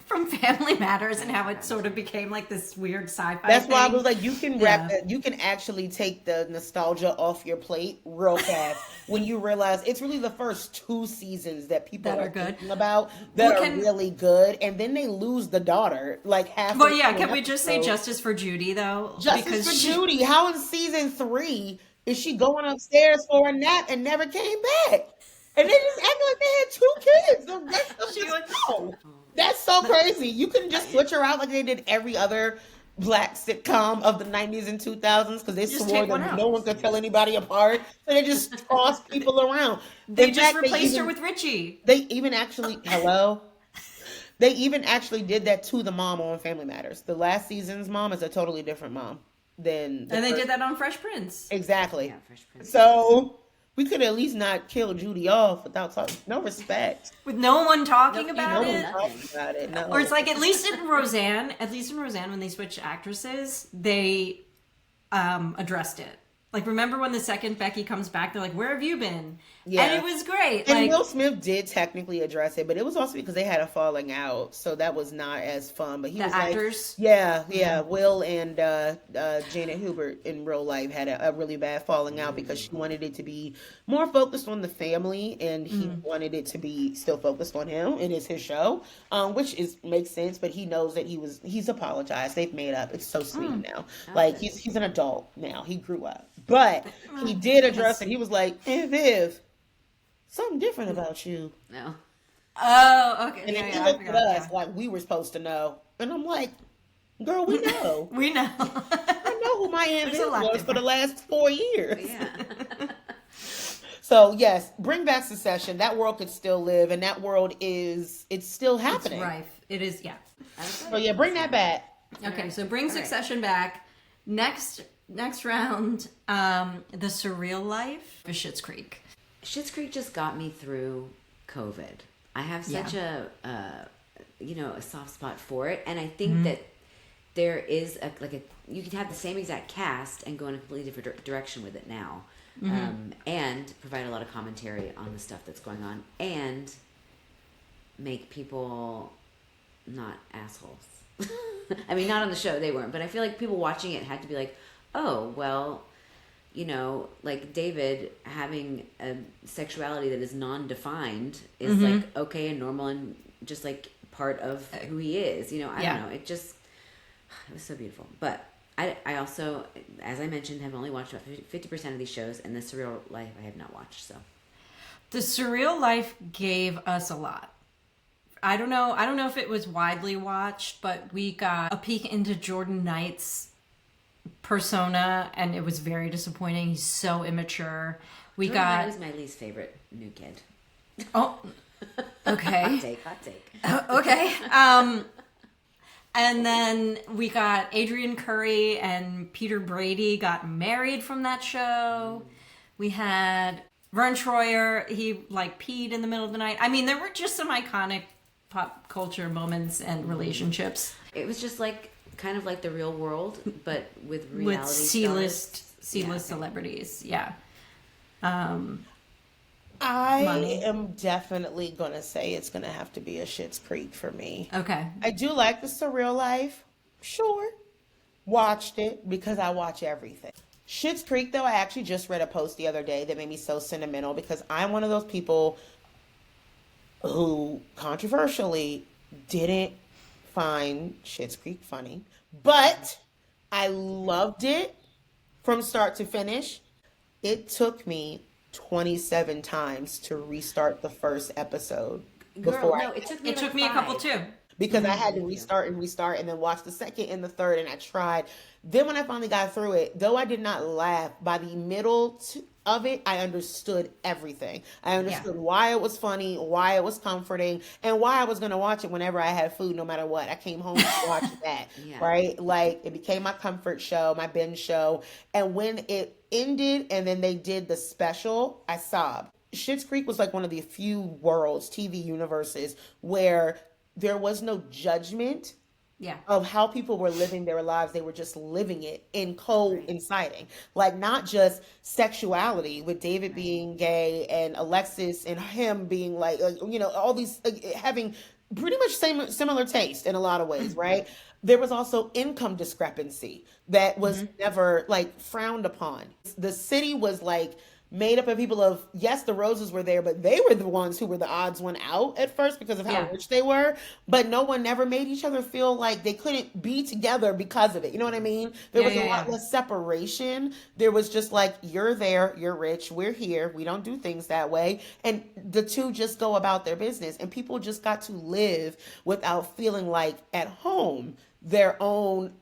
from Family Matters and how it sort of became like this weird sci-fi
That's
thing.
why I was like, you can wrap that. You can actually take the nostalgia off your plate real fast when you realize it's really the first 2 seasons that people
That
are
are good.
thinking about that are really good, and then they lose the daughter like half.
Well, yeah. Can we just say justice for Judy though?
Justice for Judy. How in season 3 is she going upstairs for a nap and never came back? And they just acting like they had 2 kids. The rest of just no. That's so crazy. You couldn't just switch her out like they did every other black sitcom of the 90s and 2000s because they swore that no one could tell anybody apart. So they just tossed people around.
They just replaced her with Richie.
They even actually, They even actually did that to the mom on Family Matters. The last season's mom is a totally different mom than
and they did that on Fresh Prince.
Exactly.
Yeah, Fresh Prince.
So we could at least not kill Judy off without no respect.
With no one talking about it.
No.
Or it's like at least in Roseanne, when they switched actresses, they addressed it. Like, remember when the second Becky comes back, they're like, where have you been? Yeah. And it was great.
And Will Smith did technically address it, but it was also because they had a falling out, so that was not as fun. But he was
actors?
Like, yeah. Will and Janet Hubert in real life had a really bad falling out because she wanted it to be more focused on the family, and he wanted it to be still focused on him. It is his show, which makes sense, but he knows that he's apologized. They've made up. It's so sweet now. Like, he's an adult now. He grew up. But he did address it. He was like, hey, Viv, something different about you.
No.
Oh, okay.
And then he looked at us like we were supposed to know. And I'm like, girl, we know.
We know.
I know who my Aunt Viv was for the last 4 years.
Yeah.
So, yes, bring back Succession. That world could still live, and that world it's still happening.
It's rife. It is, yeah.
So, yeah, bring that back.
Okay, so bring Succession back. Next round, The Surreal Life of Schitt's Creek.
Schitt's Creek just got me through COVID. I have such a soft spot for it, and I think that there is you can have the same exact cast and go in a completely different direction with it now, and provide a lot of commentary on the stuff that's going on, and make people not assholes. I mean, not on the show, they weren't, but I feel like people watching it had to be like, oh, well, like David having a sexuality that is non-defined is like okay and normal and just like part of who he is. I don't know. It was so beautiful. But I also, as I mentioned, have only watched about 50% of these shows, and The Surreal Life I have not watched. So
The Surreal Life gave us a lot. I don't know if it was widely watched, but we got a peek into Jordan Knight's persona, and it was very disappointing. He's so immature.
Jordan Knight was my least favorite new kid.
Oh, okay.
Hot take.
Okay. And then we got Adrian Curry and Peter Brady got married from that show. We had Vern Troyer, he like peed in the middle of the night. I mean, there were just some iconic pop culture moments and relationships
It was just like kind of like the real world, but with reality
with C-list
Yeah.
celebrities. Yeah.
I
Money.
am definitely gonna say it's gonna have to be a Schitt's Creek for me.
Okay.
I do like the surreal life, sure. Watched it because I watch everything. Schitt's Creek, though, I actually just read a post the other day that made me so sentimental because I'm one of those people who controversially didn't find Schitt's Creek funny, but I loved it from start to finish. It took me 27 times to restart the first episode
Girl,
before
no,
I
it took me
It
like
took me a couple
5.
too.
because I had to restart and then watch the second and the third, and I tried. Then when I finally got through it, though I did not laugh, by the of it, I understood everything. I understood why it was funny, why it was comforting, and why I was going to watch it whenever I had food, no matter what. I came home to watch that,
Yeah.
right? Like, it became my comfort show, my binge show. And when it ended and then they did the special, I sobbed. Schitt's Creek was like one of the few worlds, TV universes, where there was no judgment
Yeah.
of how people were living their lives. They were just living it in coinciding. Like, not just sexuality with David being gay and Alexis and him being like, all these having pretty much similar taste in a lot of ways, right? There was also income discrepancy that was never like frowned upon. The city was like made up of people of, yes, the Roses were there, but they were the ones who were the odds one out at first because of how rich they were. But no one never made each other feel like they couldn't be together because of it. You know what I mean? There was a lot less separation. There was just like, you're there, you're rich, we're here, we don't do things that way. And the two just go about their business. And people just got to live without feeling like at home their own,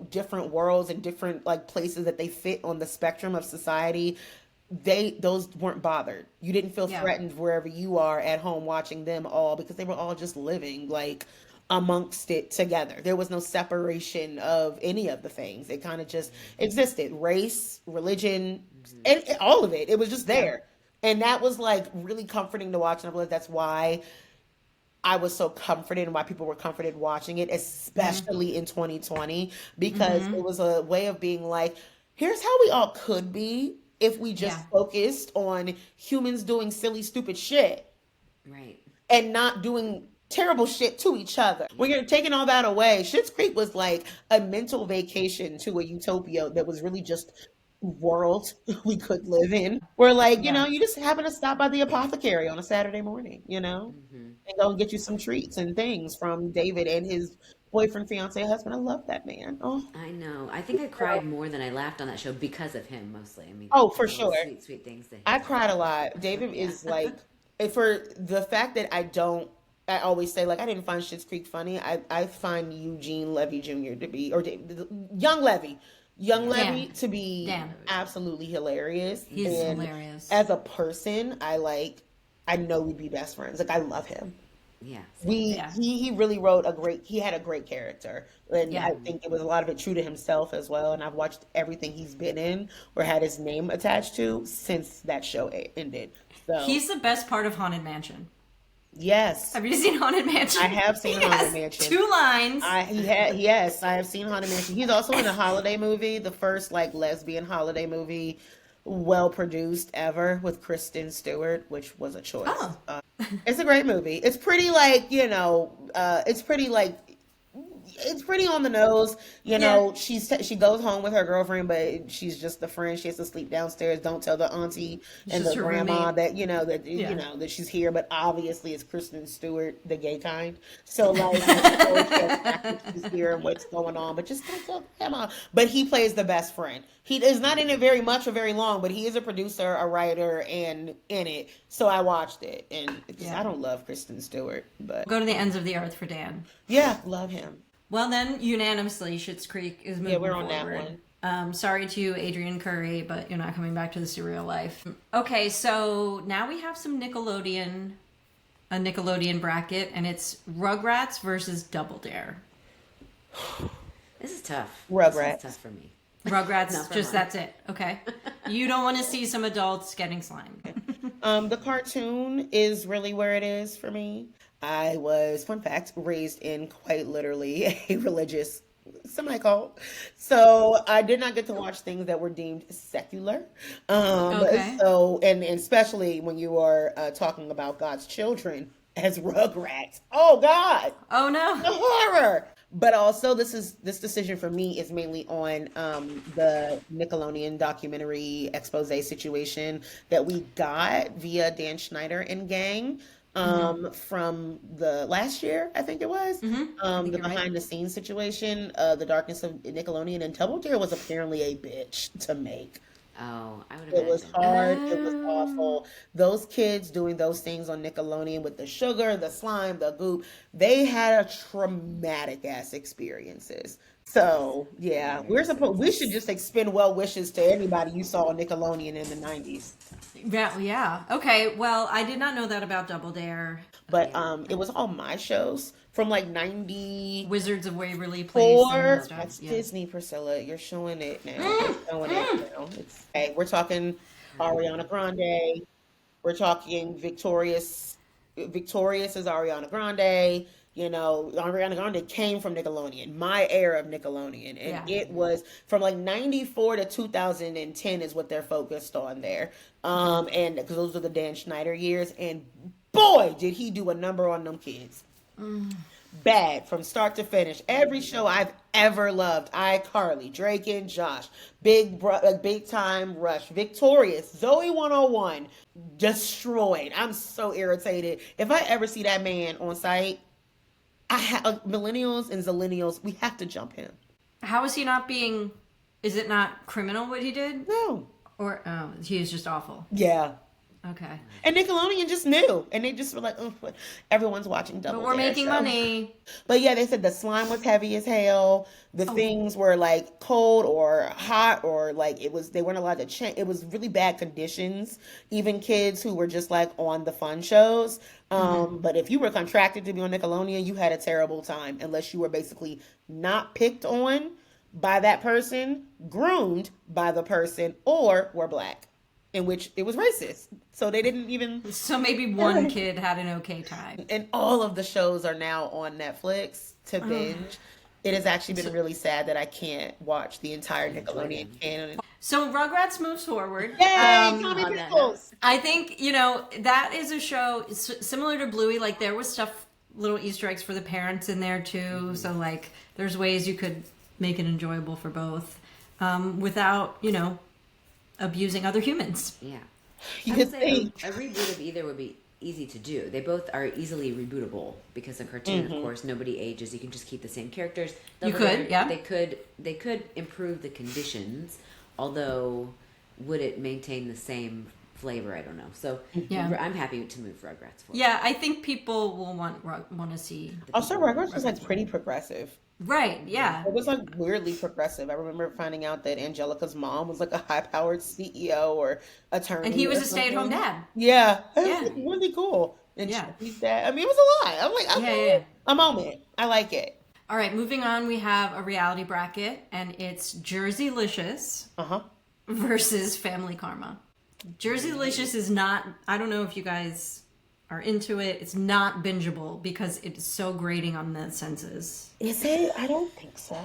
different worlds and different like places that they fit on the spectrum of society. Those weren't bothered. You didn't feel threatened wherever you are at home watching them all, because they were all just living like amongst it together. There was no separation of any of the things. It kind of just existed. Race, religion, and all of it. It was just there. And that was like really comforting to watch. And I believe that's why I was so comforted and why people were comforted watching it, especially in 2020, because it was a way of being like, here's how we all could be if we just focused on humans doing silly, stupid shit.
Right.
And not doing terrible shit to each other. When you're taking all that away, Schitt's Creek was like a mental vacation to a utopia that was really just world we could live in. Where like, you just happen to stop by the apothecary on a Saturday morning, and go and get you some treats and things from David and his boyfriend, fiance, husband. I love that man. Oh,
I know. I think I cried more than I laughed on that show because of him, mostly. I mean,
oh, for
all the
sure.
Sweet, sweet things that he
I
does.
cried a lot. David is like, for the fact that I always say, like, I didn't find Schitt's Creek funny. I find Eugene Levy Jr. to be, Young Levy to be absolutely hilarious.
He's
and
hilarious.
As a person, I know we'd be best friends. Like, I love him.
Yeah.
He really he had a great character. And I think it was a lot of it true to himself as well. And I've watched everything he's been in or had his name attached to since that show ended. So
He's the best part of Haunted Mansion.
yes.
Have you seen Haunted Mansion?
I have seen Haunted Mansion.
2 lines.
Yes, I have seen Haunted Mansion. He's also in a holiday movie, the first like lesbian holiday movie, well produced ever, with Kristen Stewart, which was a choice.
Oh.
It's a great movie. It's pretty like it's pretty on the nose. She goes home with her girlfriend, but she's just the friend. She has to sleep downstairs. Don't tell the auntie and
just
the
her
grandma
roommate.
that she's here. But obviously, it's Kristen Stewart, the gay kind. So like, she's here and what's going on, but just don't tell grandma. But he plays the best friend. He is not in it very much or very long, but he is a producer, a writer, and in it. So I watched it, and I don't love Kristen Stewart, but
Go to the ends of the earth for Dan.
yeah, love him.
Well, then, unanimously, Schitt's Creek is moving
we're on
forward.
that one.
Sorry to you, Adrian Curry, but you're not coming back to the surreal life. Okay, so now we have a Nickelodeon bracket, and it's Rugrats versus Double Dare.
This is tough.
Rugrats.
This is tough for me.
Rugrats,
Not for
just
mine.
that's it. Okay. You don't want to see some adults getting slimed.
The cartoon is really where it is for me. I was, fun fact, raised in quite literally a religious semi-cult. So I did not get to watch things that were deemed secular.
Okay.
And especially when you are talking about God's children as Rugrats. Oh God,
Oh
the
no.
horror. But also, this decision for me is mainly on the Nickelodeon documentary expose situation that we got via Dan Schneider and gang from the last year, I think it was.
I think
The
you're right.
behind the scenes situation, the darkness of Nickelodeon, and Double Dare was apparently a bitch to make.
Oh, I would
It was
imagine.
hard. It was
Oh.
awful. Those kids doing those things on Nickelodeon with the sugar, the slime, the goop, they had a traumatic ass experiences. So yeah, we should just extend well wishes to anybody you saw on Nickelodeon in the 90s.
Yeah, yeah. Okay, well, I did not know that about Double Dare.
But it was all my shows from like 94.
Wizards of Waverly Place and that stuff.
That's
Yeah.
Disney, Priscilla. You're showing it now. You're showing it now. Hey, we're talking Ariana Grande. We're talking Victorious. Victorious is Ariana Grande. You know, Ariana Grande came from Nickelodeon, my era of Nickelodeon. And
Yeah.
it was from like 94 to 2010 is what they're focused on there. And because those are the Dan Schneider years. And boy, did he do a number on them kids. Bad from start to finish. Every show I've ever loved, iCarly, Drake and Josh, Big Time Rush, Victorious, Zoe 101, destroyed. I'm so irritated. If I ever see that man on site, millennials and zillennials, we have to jump him.
How is he not being? Is it not criminal what he did?
No.
Or oh, he is just awful.
Yeah.
Okay.
And Nickelodeon just knew, and they just were like, "Oh, everyone's watching Double
But we're
Dare,
making
so."
money.
But yeah, they said the slime was heavy as hell. The things were like cold or hot, or like they weren't allowed to change. It was really bad conditions. Even kids who were just like on the fun shows. But if you were contracted to be on Nickelodeon, you had a terrible time unless you were basically not picked on by that person, groomed by the person, or were black, in which it was racist. So they didn't even.
So maybe one kid had an okay time.
And all of the shows are now on Netflix to binge. It has actually been really sad that I can't watch the entire Nickelodeon canon.
So Rugrats moves forward.
Yay,
Um,
Tommy
on that
Pickles!
I think, you know, that is a show similar to Bluey. Like, there was stuff, little Easter eggs for the parents in there, too. So, like, there's ways you could make it enjoyable for both without, you know, abusing other humans.
Yeah.
You
I
could
would say
think.
a reboot of either would be easy to do. They both are easily rebootable because a cartoon, of course, nobody ages. You can just keep the same characters.
You
Double
could,
Dare,
yeah.
They could improve the conditions, although would it maintain the same flavor? I don't know. So
Yeah.
I'm happy to move Rugrats forward.
Yeah, I think people will want to see.
Also, Rugrats was like pretty progressive.
Right, yeah.
It was like weirdly progressive. I remember finding out that Angelica's mom was like a high-powered CEO or attorney.
And he was
or
a stay-at-home
something.
dad.
Yeah, it
Yeah.
was really cool. And
Yeah.
Chubby's dad. I mean, it was a lot. I'm like, okay,
Yeah.
a moment. I like it.
All right, moving on, we have a reality bracket, and it's Jerseylicious versus Family Karma. Jerseylicious is not, I don't know if you guys are into it. It's not bingeable because it is so grating on the senses.
Is it? I don't think so.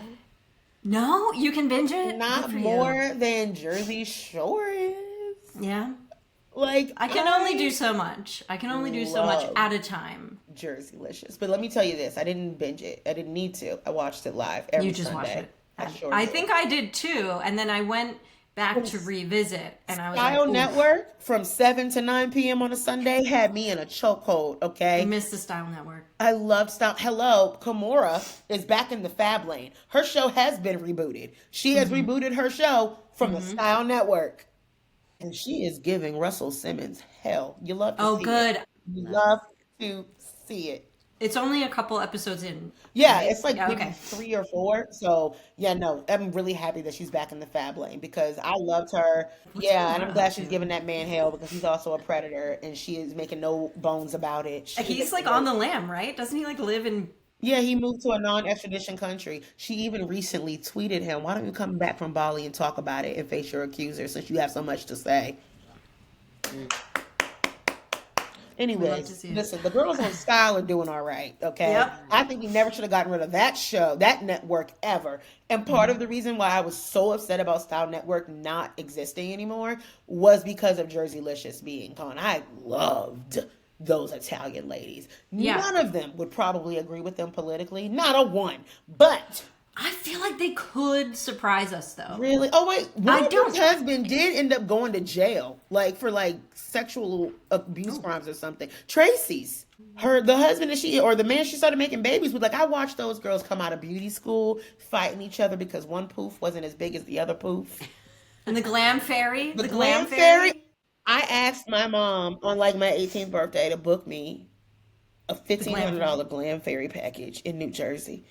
No, you can binge it?
Not
Good for you.
more than Jersey Shore is.
Yeah.
Like
I can only do so much. I can only do so much
love
at a time.
Jerseylicious. But let me tell you this: I didn't binge it. I didn't need to. I watched it live every
You just
Sunday.
watch it.
I sure
I
did.
think I did too, and then I went back to revisit, and I was
Style
like, "Ooh,
Network from 7 to 9 p.m. on a Sunday had me in a chokehold.
I
Okay,
missed the Style Network."
I love Style. Hello, Kimura is back in the Fab Lane. Her show has been rebooted. She has rebooted her show from the Style Network, and she is giving Russell Simmons hell. You love to
Oh,
see
good.
it. You love to see it.
It's only a couple episodes in.
Yeah, it's like
Yeah,
maybe
okay.
3 or 4. So yeah, no, I'm really happy that she's back in the Fab Lane because I loved her. Yeah, and I'm glad she's giving that man hell because he's also a predator and she is making no bones about it.
He's like on the lam, right? Doesn't he like live in
Yeah, he moved to a non-extradition country. She even recently tweeted him, "Why don't you come back from Bali and talk about it and face your accuser since you have so much to say?"
We love to
Anyways,
see it.
listen, the girls on Style are doing all right, okay?
Yep.
I think we never should have gotten rid of that show, that network ever. And part of the reason why I was so upset about Style Network not existing anymore was because of Jersey Licious being gone. I loved those Italian ladies.
Yeah.
None of them would probably agree with them politically, not a one. But
I feel like they could surprise us though.
really, oh wait, one of
don't-
her husband did end up going to jail, like for like sexual abuse crimes or something. Tracy's, the husband that she or the man she started making babies with, like I watched those girls come out of beauty school fighting each other because one poof wasn't as big as the other poof.
And the Glam Fairy.
The Glam Fairy. I asked my mom on like my 18th birthday to book me a $1,500 Glam Fairy package in New Jersey,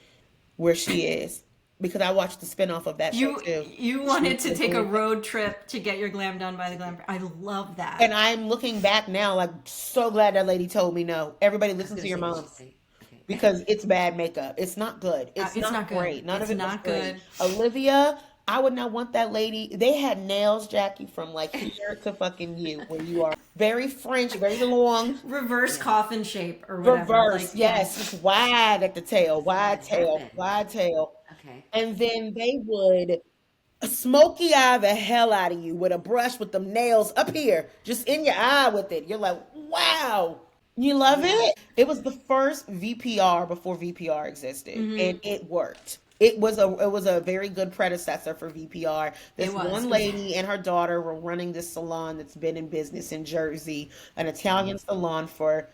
where she is, because I watched the spinoff of that show too.
You wanted to take a road trip to get your glam done by the Glam Fairy. I love that.
And I'm looking back now, like so glad that lady told me no. Everybody listen to your
Gonna say
mom
what you say. Okay.
because it's bad makeup. It's not good. It's not
good.
great. None
It's
of it was
not
great.
good.
Olivia, I would not want that lady. They had nails, Jackie, from like here to fucking you, where you are. Very French, very long.
Reverse coffin shape or whatever.
Reverse,
like,
yes. Just wide at the tail. Wide tail.
happened.
Wide tail.
Okay.
And then they would smoky eye the hell out of you with a brush with them nails up here, just in your eye with it. You're like, wow. You love it? It was the first VPR before VPR existed, and it worked. It was a very good predecessor for VPR. This
It was.
one lady and her daughter were running this salon that's been in business in Jersey, an Italian salon for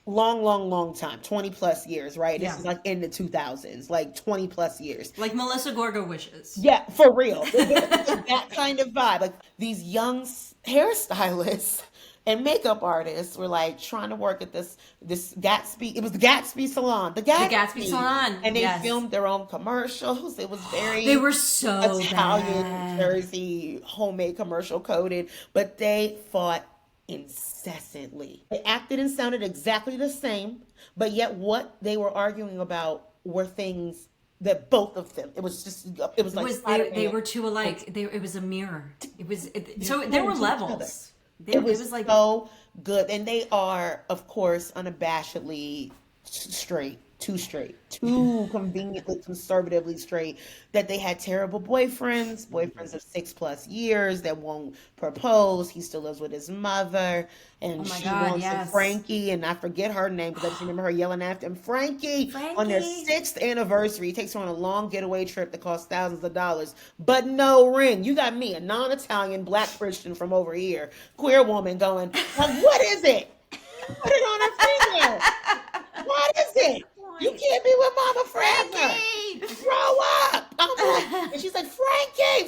long time, 20 plus years, right? This
Yeah.
is like in the 2000s, like 20 plus years.
Like Melissa Gorga wishes.
Yeah, for real. That kind of vibe. Like these young hairstylists and makeup artists were like trying to work at this Gatsby. It was the Gatsby salon. The
Gatsby salon,
And they
yes.
filmed their own commercials. It was very
They were so
Italian,
bad.
Jersey, homemade commercial coded, but they fought incessantly. They acted and sounded exactly the same, but yet what they were arguing about were things that both of them. It was like
They
Spider-Man.
were two alike. It was a mirror. So
They
there were
told each other.
levels.
It was
like
so good, and they are, of course, unabashedly straight, too conveniently conservatively straight. That they had terrible boyfriends of 6+ years that won't propose. He still lives with his mother, and
Oh my
she
God,
wants a
yes.
Frankie, and I forget her name because I just remember her yelling after him, Frankie, on their
Frankie.
6th anniversary. He takes her on a long getaway trip that costs thousands of dollars, but no ring. You got me, a non-Italian black Christian from over here, queer woman going, like, what is it? Put it on her finger. What is it? You can't be with Mama forever. Grow up. And she's like,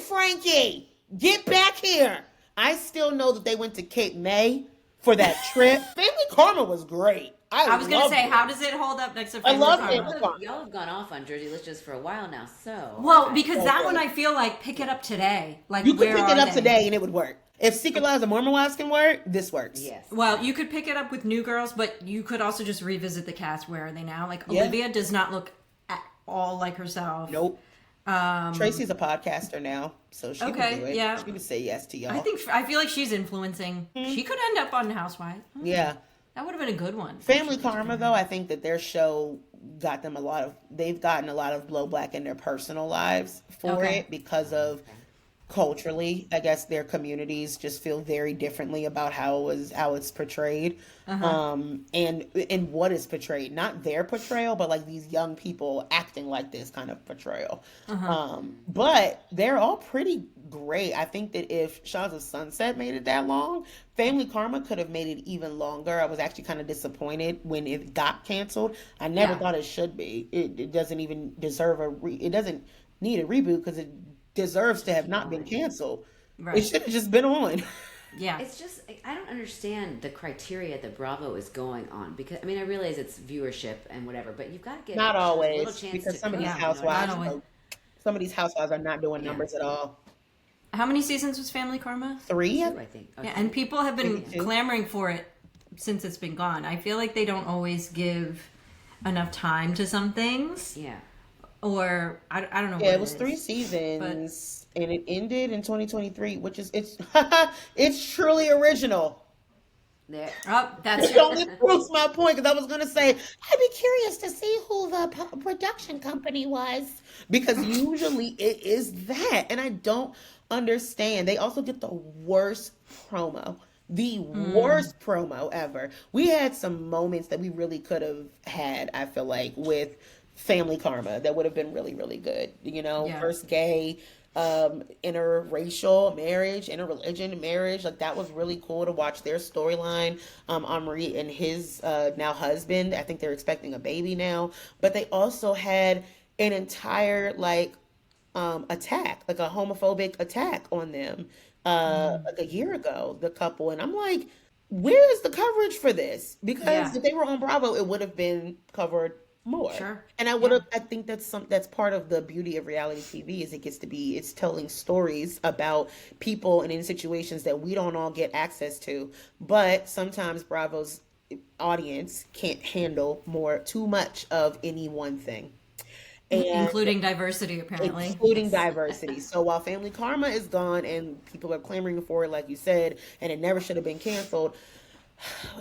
Frankie, get back here. I still know that they went to Cape May for that trip. Family Karma was great.
I was gonna
loved
say,
it.
how does it hold up next to
I
Family
love
Karma?
it.
Y'all have gone off on Jersey Licious for a while now, so.
Well, because that one I feel like pick it up today. Like
You could
where
pick
are
it up
they?
today and it would work. If Secret Lives of Mormon Wives can work, this works.
Yes.
Well, you could pick it up with New Girls, but you could also just revisit the cast. Where are they now? Like
Yeah.
Olivia does not look at all like herself.
Nope. Tracy's a podcaster now, so she
Okay,
would do it.
yeah.
She would say yes to y'all.
I feel like she's influencing. She could end up on Housewives.
Yeah.
That would have been a good one.
Family Karma, though, I think that their show got them they've gotten a lot of blowback in their personal lives for
Okay.
it because of culturally, I guess their communities just feel very differently about how it's portrayed, and what is portrayed. Not their portrayal, but like these young people acting like this kind of portrayal. But they're all pretty great. I think that if Shaws of Sunset made it that long, Family Karma could have made it even longer. I was actually kind of disappointed when it got canceled. I never
Yeah.
thought it should be. It doesn't even deserve it doesn't need a reboot because it deserves to have not been canceled.
Right.
It should have just been on.
Yeah.
It's just, I don't understand the criteria that Bravo is going on, because I mean, I realize it's viewership and whatever, but you've got to give
Not
shows a
always,
little chance
because
to
some of these
grow, you know what I mean?
housewives,
Not always.
some of these housewives are not doing numbers at all.
How many seasons was Family Karma?
3?
I think.
Yeah, and people have been
Maybe 2.
clamoring for it since it's been gone. I feel like they don't always give enough time to some things.
Yeah.
Or I don't know.
Yeah,
what
it was
is,
3 seasons, and it ended in 2023, which is it's truly original.
There.
Oh, that's
It only proves my point because I was gonna say I'd be curious to see who the production company was because usually it is that, and I don't understand. They also get the worst promo, the worst promo ever. We had some moments that we really could have had. I feel like with Family Karma that would have been really really good. You know,
Yeah.
first gay interracial marriage, interreligion marriage. Like that was really cool to watch their storyline. Omri and his now husband. I think they're expecting a baby now. But they also had an entire attack, like a homophobic attack on them like a year ago, the couple. And I'm like, where is the coverage for this? Because
Yeah.
if they were on Bravo, it would have been covered more.
Sure.
And I think that's part of the beauty of reality TV is it's telling stories about people and in situations that we don't all get access to. But sometimes Bravo's audience can't handle too much of any one thing. And
including diversity, apparently.
including diversity. So while Family Karma is gone and people are clamoring for it, like you said, and it never should have been canceled,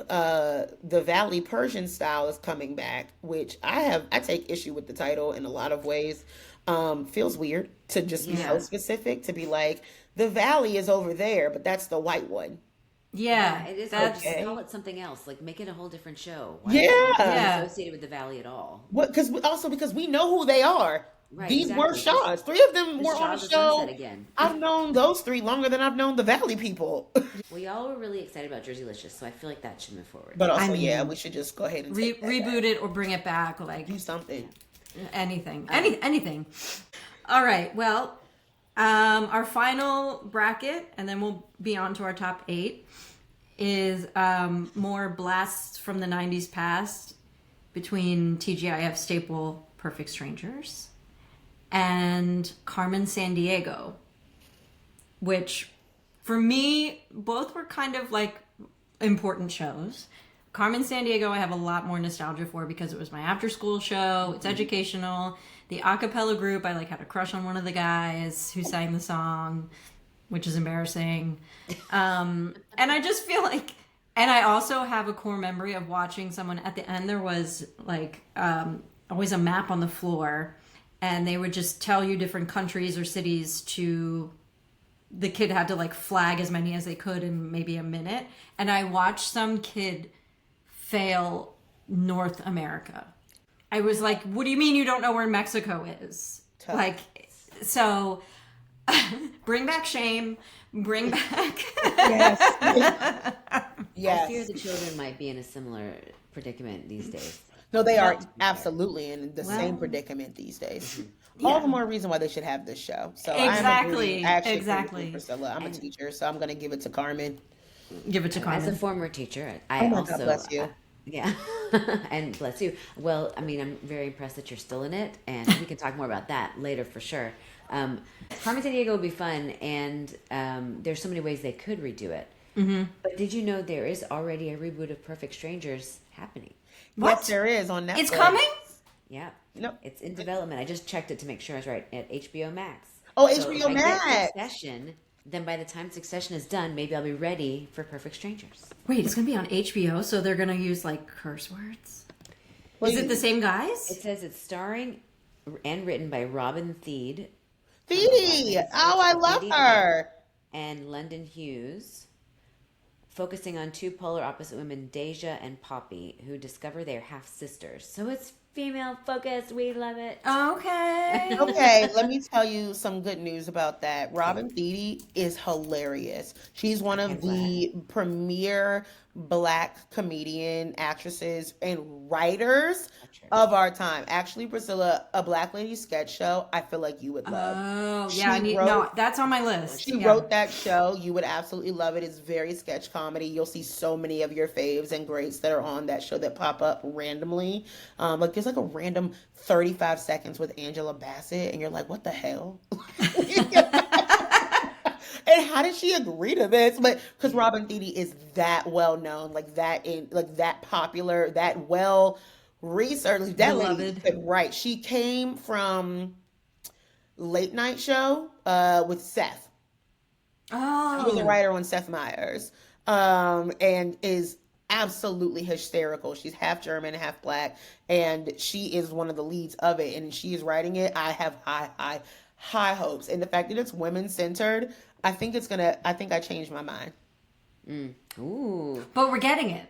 the Valley Persian style is coming back, which I take issue with the title in a lot of ways. Feels weird to just be so specific to be like the Valley is over there, but that's the white one.
Yeah,
It is.
that's
Just call it something else. Like make it a whole different show.
Yeah.
is it
Yeah.
associated with the Valley at all?
What? Because we know who they are.
Right,
These were
exactly.
Shaws. Three of them
Just
were on
Shaw
the
the
show.
Sunset again.
I've known those three longer than I've known the Valley people.
Well, y'all were really excited about Jerseylicious, so I feel like that should move forward.
But also,
I mean,
yeah, we should just go ahead and take that
reboot
back.
it or bring it back, like
Do something.
anything, anything. All right. Well, our final bracket, and then we'll be on to our top 8, is more blasts from the 90s past between TGIF staple Perfect Strangers and Carmen Sandiego, which for me, both were kind of like important shows. Carmen Sandiego I have a lot more nostalgia for because it was my after school show. It's educational. The a cappella group, I had a crush on one of the guys who sang the song, which is embarrassing. And I just feel like, and I also have a core memory of watching someone at the end. There was always a map on the floor, and they would just tell you different countries or cities the kid had to flag as many as they could in maybe a minute. And I watched some kid fail North America. I was like, what do you mean you don't know where Mexico is?
Tough.
So bring back shame, bring back.
Yes.
I fear
Yes.
the children might be in a similar predicament these days.
No, they are absolutely in the same predicament these days. All the more reason why they should have this show. So
Exactly,
I actually agree
exactly.
with you, Priscilla. I'm a teacher, so I'm going to give it to Carmen.
Give it to
As
Carmen.
a former teacher, I
Oh my
also
God, bless you.
yeah, and bless you. Well, I mean, I'm very impressed that you're still in it, and we can talk more about that later for sure. Carmen Sandiego would be fun, and there's so many ways they could redo it. Mm-hmm. But did you know there is already a reboot of Perfect Strangers happening?
What?
Yes, there is on Netflix.
It's coming?
Yeah,
No.
it's in development. I just checked it to make sure I was right at HBO Max.
Oh,
So
HBO
if I get
Max.
Succession, then by the time Succession is done, maybe I'll be ready for Perfect Strangers.
Wait, it's going to be on HBO, so they're going to use curse words? Is it the same guys?
It says it's starring and written by Robin Thede.
Phoebe. Oh, I love
Phoebe
her.
And London Hughes, focusing on two polar opposite women, Deja and Poppy, who discover they're half sisters. So it's female focused. We love it.
Okay.
Okay, let me tell you some good news about that. Robin Thede is hilarious. She's one of the premier Black comedian actresses and writers of our time. Actually, Priscilla, a Black Lady sketch show, I feel like you would love.
Oh, yeah.
She
No,
wrote-
that's on my list.
She
Yeah.
wrote that show. You would absolutely love it. It's very sketch comedy. You'll see so many of your faves and greats that are on that show that pop up randomly. There's a random 35 seconds with Angela Bassett, and you're like, what the hell? And how did she agree to this? But because Robin Thede is that well known, that popular, that well research. That lady
Beloved.
could write. She came from Late Night Show with Seth. She was a
Oh,
writer on Seth Meyers, and is absolutely hysterical. She's half German, half black, and she is one of the leads of it. And she is writing it. I have high hopes. And the fact that it's women centered, I think I changed my mind.
Ooh.
but we're getting it.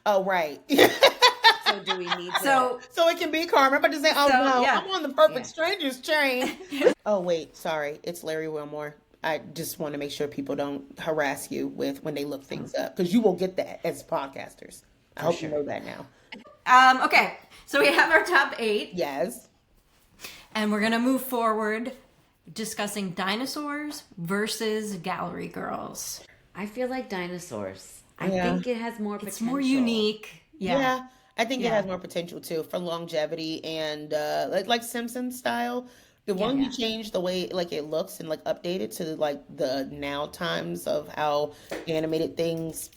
Oh, right.
So do we need to?
So
So it can be Carmen. I'm about to say, oh
So,
no,
yeah.
I'm on the Perfect
Yeah.
Strangers train. Oh wait, sorry, it's Larry Wilmore. I just want to make sure people don't harass you with when they look things up, because you will get that as podcasters. I hope you know that now.
okay, so we have our top 8,
Yes.
and we're gonna move forward discussing dinosaurs versus gallery girls.
I feel like dinosaurs. I
Yeah.
think it has more potential.
It's more unique.
Yeah. I think it
Yeah.
has more potential too for longevity and like Simpsons style. The one you change the way like it looks and like update it to like the now times of how animated things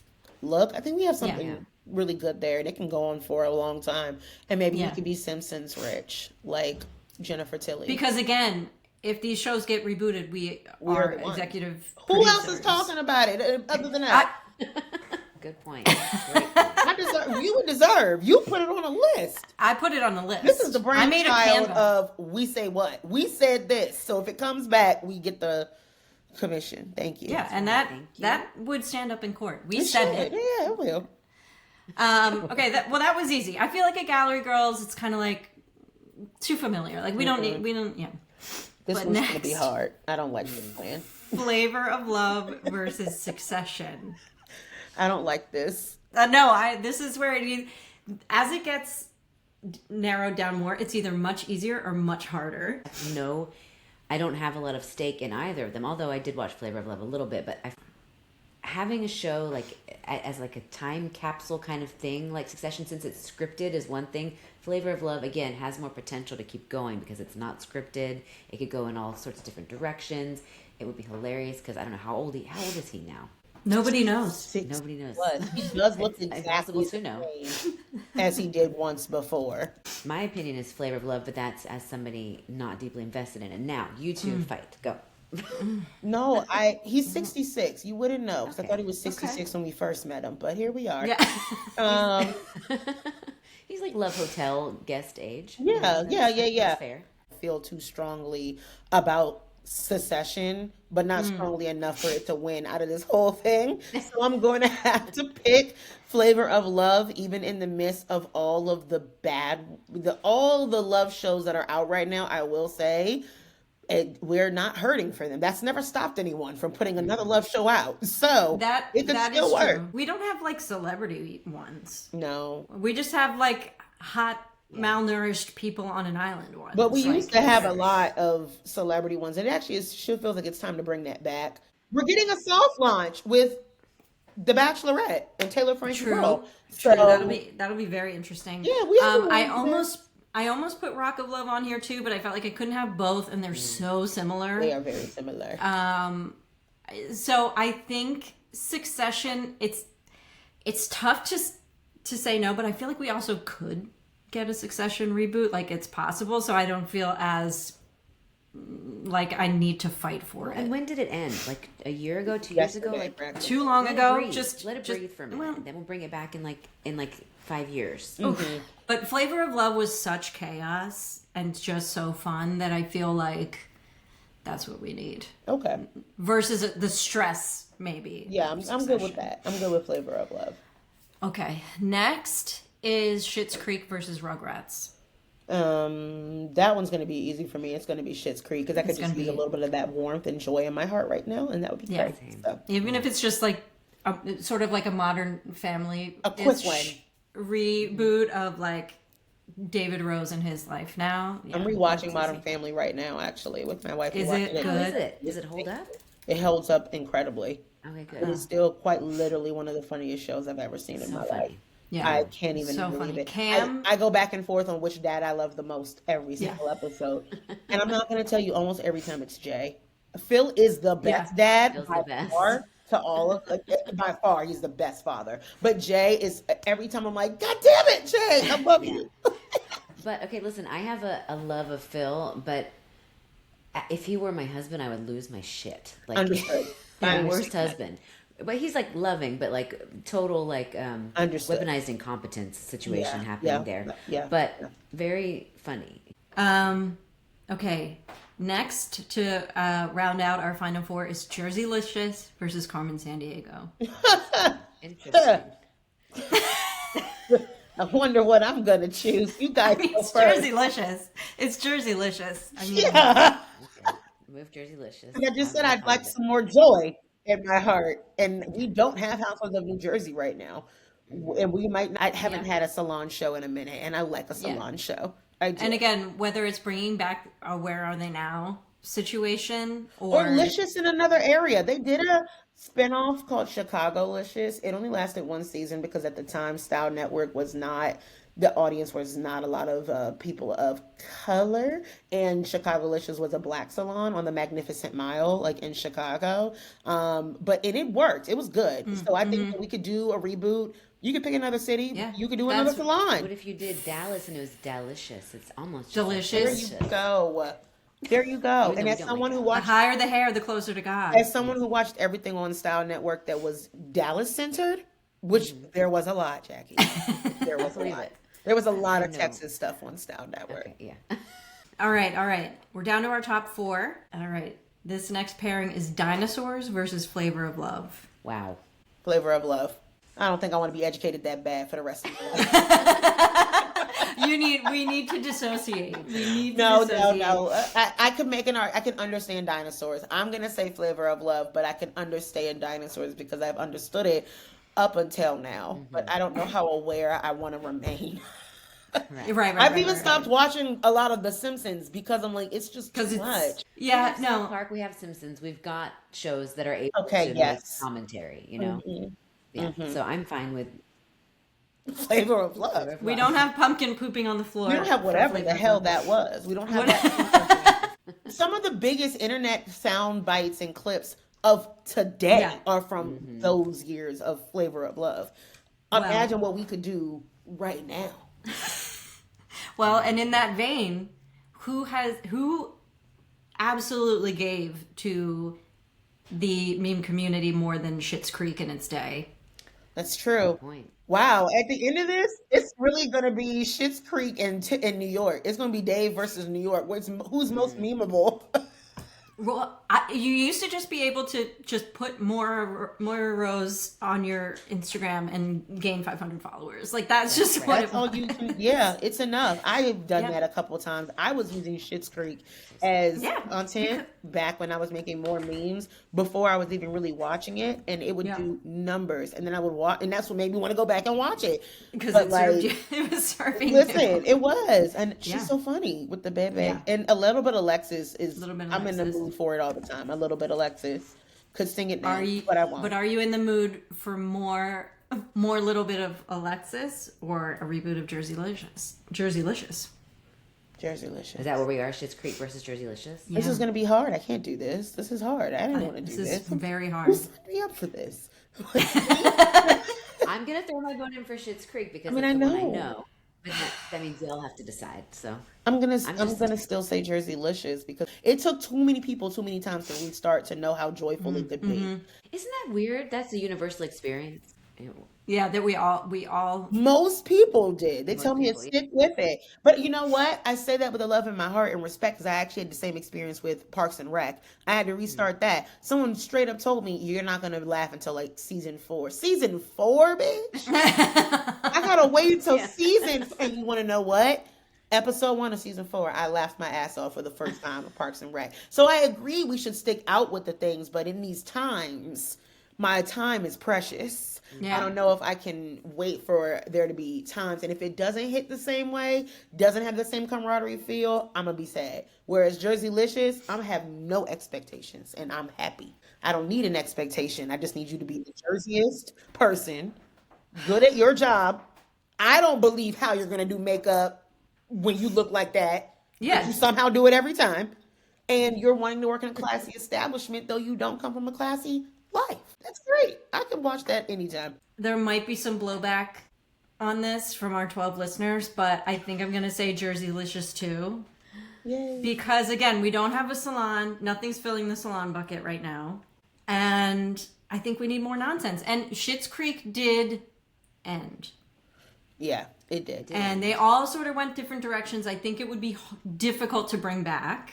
look. I think we have something
Yeah.
really good there, and it can go on for a long time. And maybe
Yeah.
you could be Simpsons rich, like Jennifer Tilly.
Because again, if these shows get rebooted, we
We're
are
the ones.
executive
Who else is
producers.
talking about it other than us?
Good point. Great.
I deserve. You would deserve. You put it on a list.
I put it on the list.
This is the
I made a
brainchild
Canva.
of We Say What. We said this. So if it comes back, we get the commission. Thank you.
Yeah, and
Thank you.
that would stand up in court. We
It
said
should.
it.
Yeah, it will.
Okay, that was easy. I feel like a gallery girls, it's kind of like too familiar. Like we don't. Yeah.
This
But
one's going to be
next.
hard. I don't like this plan.
Flavor of Love versus Succession.
I don't like this.
No, this is where as it gets narrowed down more, it's either much easier or much harder.
No, I don't have a lot of stake in either of them. Although I did watch Flavor of Love a little bit, but having a show like as like a time capsule kind of thing, like Succession, since it's scripted, is one thing. Flavor of Love again has more potential to keep going because it's not scripted. It could go in all sorts of different directions. It would be hilarious because I don't know how old is he now?
Nobody knows.
Nobody knows.
But he does look
Impossible
exactly
to know.
the same as he did once before.
My opinion is Flavor of Love, but that's as somebody not deeply invested in it. Now, you two fight. Go.
No, he's 66. You wouldn't know because I
Okay.
thought he was 66 when we first met him. But here we are.
Yeah.
Um,
He's like Love Hotel guest age.
Yeah, yeah.
That's fair.
feel too strongly about Secession, but not strongly enough for it to win out of this whole thing. So I'm going to have to pick Flavor of Love, even in the midst of all of the all the love shows that are out right now. I will say, we're not hurting for them. That's never stopped anyone from putting another love show out. So it could
that
still
is
work.
true. We don't have like celebrity ones.
No.
We just have like hot, malnourished people on an island ones.
But we
Like,
used to have a lot of celebrity ones, and it actually should feel like it's time to bring that back. We're getting a soft launch with The Bachelorette and Taylor Frank
True.
Pearl.
True.
So
That'll be very interesting.
Yeah, we have
I almost put Rock of Love on here too, but I felt like I couldn't have both, and they're so similar.
they are very similar.
So I think Succession. It's tough to say no, but I feel like we also could get a Succession reboot. Like it's possible, so I don't feel as like I need to fight for it.
And when did it end? Like a year ago, 2 years ago?
Yesterday,
Like
practically.
Too long
let it
ago,
breathe.
just
let it breathe for a minute.
well,
and then we'll bring it back in like 5 years.
But Flavor of Love was such chaos and just so fun that I feel like that's what we need.
Okay.
Versus the stress, maybe.
Yeah, I'm good with that. I'm good with Flavor of Love.
Okay, next is Schitt's Creek versus Rugrats.
That one's going to be easy for me. It's going to be Schitt's Creek because I could
It's
just
gonna
use a
be-
little bit of that warmth and joy in my heart right now, and that would be
Yeah.
great. So,
Even if it's just like sort of like a Modern Family,
A quick one.
reboot of like David Rose and his life now. Yeah,
I'm rewatching Modern Family right now, actually, with my wife.
Is
We're
it
watching
How
good?
is it? Does it hold up?
It holds up incredibly.
Okay,
It
good.
is still quite literally one of the funniest shows I've ever seen in
So
my life.
funny.
Yeah,
I can't even
So
believe
funny.
it.
Cam-
I go back and forth on which dad I love the most every single episode. And I'm not going to tell you almost every time it's Jay. Phil is the best dad
Phil's
by
the best.
far. to all of, by far, he's the best father. But Jay is, every time I'm like, God damn it, Jay, I love you.
But okay, listen, I have a love of Phil, but if he were my husband, I would lose my shit. Like,
Understood.
my worst husband. But he's like loving, but like total like
Understood.
weaponized incompetence situation happening
yeah,
there.
yeah.
But very funny.
Okay. Next to round out our final four is Jerseylicious versus Carmen Sandiego.
Interesting.
I wonder what I'm gonna choose. You guys go
It's
first.
Jerseylicious. It's Jerseylicious. I mean,
Yeah.
Okay. Move Jerseylicious.
I just said
I'm
I'd
fine
like
with it.
some more joy in my heart, and we don't have Housewives of New Jersey right now, and we might not. I haven't had a salon show in a minute, and I like a salon show. I do.
and again, whether it's bringing back a Where Are They Now situation or
Licious in another area. They did a spinoff called Chicago Licious. It only lasted one season because at the time Style Network was not, the audience was not a lot of people of color, and Chicago Licious was a black salon on the Magnificent Mile, like in Chicago. But it worked. It was good. So I think that we could do a reboot. You could pick another city.
Yeah,
You could do another
that's-
salon.
What if you did Dallas and it was delicious? It's almost
Delicious.
There you go. There you go.
Even
And
though
as
we don't
someone
like
who
the
watched
higher the hair, the closer to God.
as someone who watched everything on Style Network that was Dallas centered, which there was a lot, Jackie. There was a
Believe
lot.
it.
There was a lot of
know.
Texas stuff on Style Network.
Okay, yeah.
All right. We're down to our top four. All right. This next pairing is Dinosaurs versus Flavor of Love.
Wow.
Flavor of Love. I don't think I want to be educated that bad for the rest of my life.
We need to dissociate. We need to
No.
dissociate.
I could make an art. I can understand Dinosaurs. I'm gonna say Flavor of Love, but I can understand Dinosaurs because I've understood it up until now. But I don't know how aware I want to remain.
Right.
I've even stopped watching a lot of The Simpsons because I'm like, it's just too
Because
much.
it's yeah,
We have South
no.
Park, we have Simpsons. We've got shows that are able
Okay,
to
yes.
make commentary, you know? Yeah. So I'm fine with
Flavor of Love.
We don't have pumpkin pooping on the floor.
We don't have whatever the hell that was. We don't have that. Some of the biggest internet sound bites and clips of today
Yeah.
are from those years of Flavor of Love. Imagine what we could do right now.
Well, and in that vein, who absolutely gave to the meme community more than Schitt's Creek in its day?
That's true.
point.
Wow. At the end of this, it's really going to be Schitt's Creek and in New York. It's going to be Dave versus New York. Who's most memeable?
Well, you used to just be able to just put more rows on your Instagram and gain 500 followers. Like that's just what
That's
it
all
was.
you can. Yeah, it's enough. I have done
Yeah.
that a couple of times. I was using Schitt's Creek as
Yeah.
content back when I was making more memes before I was even really watching it, and it would
Yeah.
do numbers, and then I would watch, and that's what made me want to go back and watch it.
Because
But,
it served you.
like,
It was serving
Listen,
you.
it was, and
Yeah.
she's so funny with the baby,
Yeah.
and a little bit of Alexis is.
Little bit of
I'm in the
Alexis.
mood for it all the time. A little bit of Alexis could sing it now,
Are you?
but I won't.
But are you in the mood for more little bit of Alexis or a reboot of Jerseylicious? Jerseylicious.
Jerseylicious.
Is that where we are? Schitt's Creek versus Jerseylicious?
This is gonna be hard. I can't do this. This is hard. I didn't want to do
This is
this.
very
Who
hard.
signed me up for this?
I'm going to throw my vote in for Schitt's Creek because
I mean,
it's the
I
one I
know.
know. But that means they'll have to decide. So
I'm gonna
just-
still say Jerseylicious because it took too many people too many times to restart to know how joyful it could be.
isn't that weird? That's a universal experience. Ew.
Yeah, that we all.
Most people did. They tell me to
people,
stick with it. But you know what? I say that with a love in my heart and respect because I actually had the same experience with Parks and Rec. I had to restart that. Someone straight up told me, you're not going to laugh until like season 4. Season 4, bitch? I got to wait until season. And you want to know what? Episode 1 of season 4, I laughed my ass off for the first time of Parks and Rec. So I agree we should stick out with the things, but in these times, my time is precious.
Yeah.
I don't know if I can wait for there to be times. And if it doesn't hit the same way, doesn't have the same camaraderie feel, I'm going to be sad. Whereas Jerseylicious, I'm going to have no expectations and I'm happy. I don't need an expectation. I just need you to be the Jerseyest person, good at your job. I don't believe how you're going to do makeup when you look like that.
Yeah.
But you somehow do it every time. And you're wanting to work in a classy establishment, though you don't come from a classy life. That's great. I can watch that anytime.
There might be some blowback on this from our 12 listeners, but I think I'm going to say Jerseylicious too.
Yay.
Because, again, we don't have a salon. Nothing's filling the salon bucket right now. And I think we need more nonsense. And Schitt's Creek did end.
Yeah, it did.
And they all sort of went different directions. I think it would be difficult to bring back.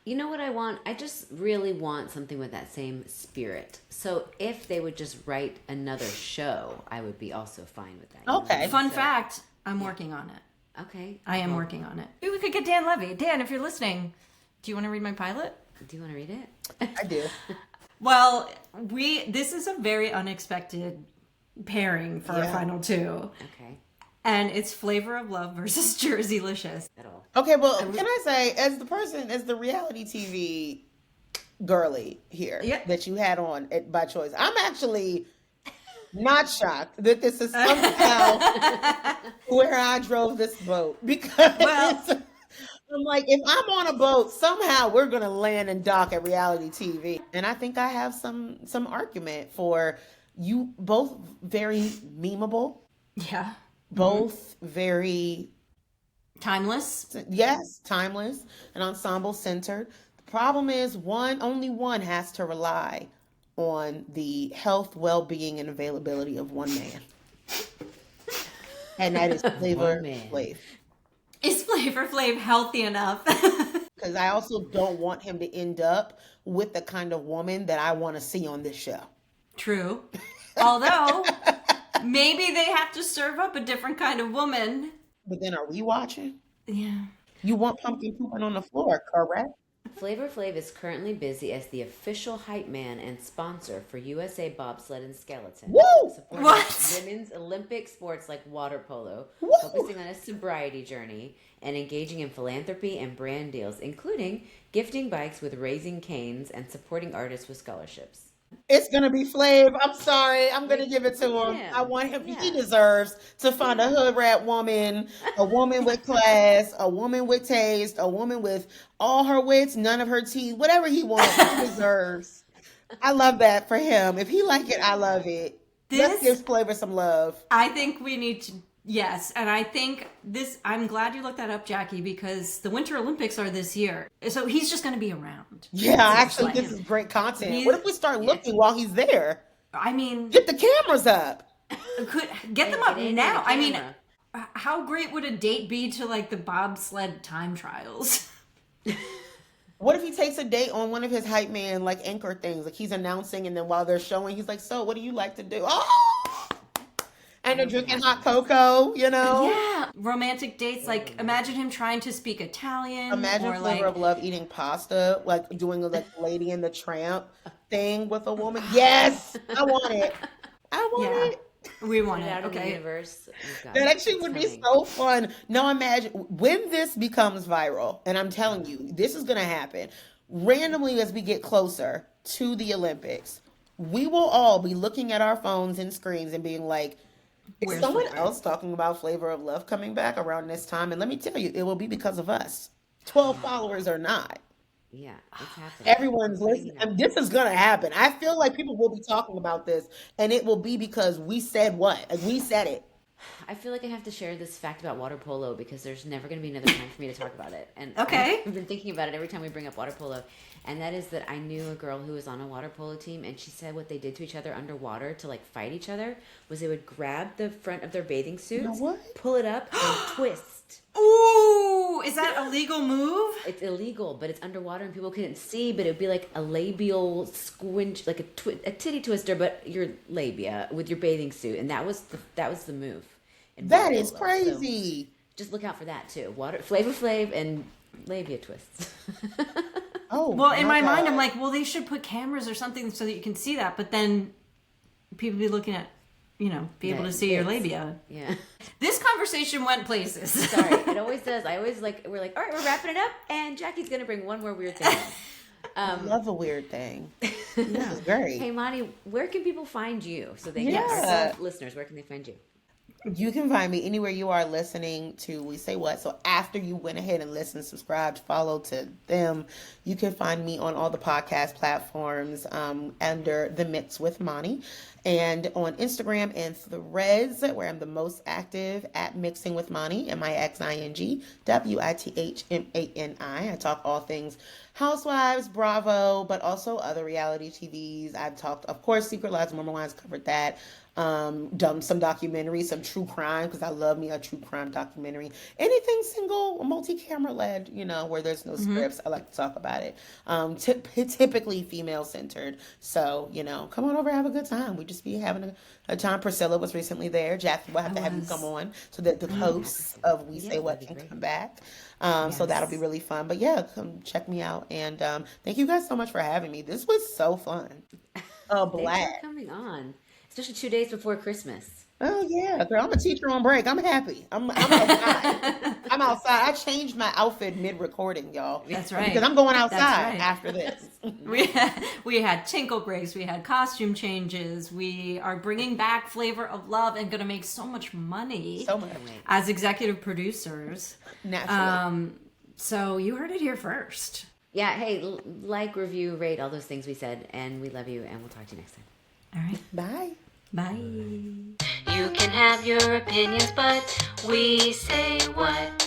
You know what I want? I just really want something with that same spirit. So if they would just write another show, I would be also fine with that.
Okay.
Fun fact, I'm working on it.
Okay.
I am working on it. Maybe we could get Dan Levy. Dan, if you're listening, do you want to read my pilot?
Do you want to read it?
I do.
Well, this is a very unexpected pairing for our final two.
Okay.
And it's Flavor of Love versus Jerseylicious.
At all.
Okay, well, can I say, as the reality TV girly here that you had on by choice, I'm actually not shocked that this is somehow where I drove this boat, because I'm like, if I'm on a boat, somehow we're gonna land and dock at reality TV. And I think I have some argument for you both. Very memeable.
Yeah.
Both very
timeless.
Yes, timeless and ensemble centered. The problem is only one has to rely on the health, well-being, and availability of one man. And that is Flavor Flav.
Is Flavor Flav healthy enough?
Because I also don't want him to end up with the kind of woman that I want to see on this show.
True. Although maybe they have to serve up a different kind of woman.
But then are we watching?
Yeah.
You want pumpkin pooping on the floor, correct?
Flavor Flav is currently busy as the official hype man and sponsor for USA Bobsled and Skeleton.
Woo!
Supporting women's Olympic sports like water polo, focusing on a sobriety journey, and engaging in philanthropy and brand deals, including gifting bikes with Raising Canes and supporting artists with scholarships.
It's going to be Flav. I'm sorry. I'm going to give it to him. I want him. He deserves to find a hood rat woman, a woman with class, a woman with taste, a woman with all her wits, none of her teeth, whatever he wants, he deserves. I love that for him. If he like it, I love it. Let's give Flavor some love.
I think we need to, yes. And I think I'm glad you looked that up, Jackie, because the Winter Olympics are this year. So he's just going to be around.
Yeah, actually, this is great content. What if we start looking while he's there?
I mean,
get the cameras up.
Get them up now. I mean, how great would a date be to like the bobsled time trials?
What if he takes a date on one of his hype man like anchor things? Like he's announcing, and then while they're showing, he's like, "So, what do you like to do?" Oh, and they're drinking hot cocoa, you know?
Yeah, romantic dates. Like imagine him trying to speak Italian.
Imagine
or
Flavor of Love eating pasta, like doing a like Lady and the Tramp thing with a woman. Yes, I want it. I want it.
We want it.
Out of the
Okay.
universe.
That actually would be so fun. Now imagine when this becomes viral, and I'm telling you, this is going to happen. Randomly, as we get closer to the Olympics, we will all be looking at our phones and screens and being like, is someone else talking about Flavor of Love coming back around this time? And let me tell you, it will be because of us. 12 followers or not.
Yeah, it's happening.
Everyone's listening. I mean, this is going to happen. I feel like people will be talking about this, and it will be because we said what? Like, we said it.
I feel like I have to share this fact about water polo because there's never going to be another time for me to talk about it. And
okay.
I've been thinking about it every time we bring up water polo. And that is that I knew a girl who was on a water polo team, and she said what they did to each other underwater to like fight each other was they would grab the front of their bathing suits, pull it up, and twist.
Ooh, is that a legal move?
It's illegal, but it's underwater and people couldn't see. But it would be like a labial squinch, like a titty twister, but your labia with your bathing suit, and that was the move.
That is crazy.
So just look out for that too. Flavor Flav and labia twists.
Oh, well, in my mind, I'm like, well, they should put cameras or something so that you can see that. But then people be looking at, be able to see your labia.
Yeah.
This conversation went places.
Sorry, it always does. We're like, all right, we're wrapping it up, and Jackie's gonna bring one more weird thing.
I love a weird thing. This is great.
Hey, Monty, where can people find you? So they can, our listeners, where can they find you?
You can find me anywhere you are listening to We Say What. So after you went ahead and listened, subscribed, followed to them, you can find me on all the podcast platforms under The Mix with Monty, and on Instagram and Threads, where I'm the most active, at Mixing with Monty, MIXING WITHMANI. I talk all things Housewives, Bravo, but also other reality TVs. I've talked, of course, Secret Lives of Mormon Wives, covered that. Done some documentaries, some true crime, because I love me a true crime documentary. Anything single, multi-camera led, where there's no scripts, I like to talk about it. Typically female centered. So, come on over, have a good time. We just be having a time. Priscilla was recently there. Jackie, we'll have to have you come on so that the hosts of We Say What can come back. So that'll be really fun. But yeah, come check me out. And thank you guys so much for having me. This was so fun. A blast.
Thanks for coming on. Especially 2 days before Christmas.
Oh yeah, girl, I'm a teacher on break. I'm happy. I'm outside. I'm outside. I changed my outfit mid-recording, y'all.
That's right.
Because I'm going outside
right.
after this.
We had tinkle breaks. We had costume changes. We are bringing back Flavor of Love and going to make so much money.
So much.
As executive producers.
Naturally.
So you heard it here first.
Yeah, hey, like, review, rate, all those things we said. And we love you, and we'll talk to you next time.
All right.
Bye.
Bye.
You can have your opinions, but we say what?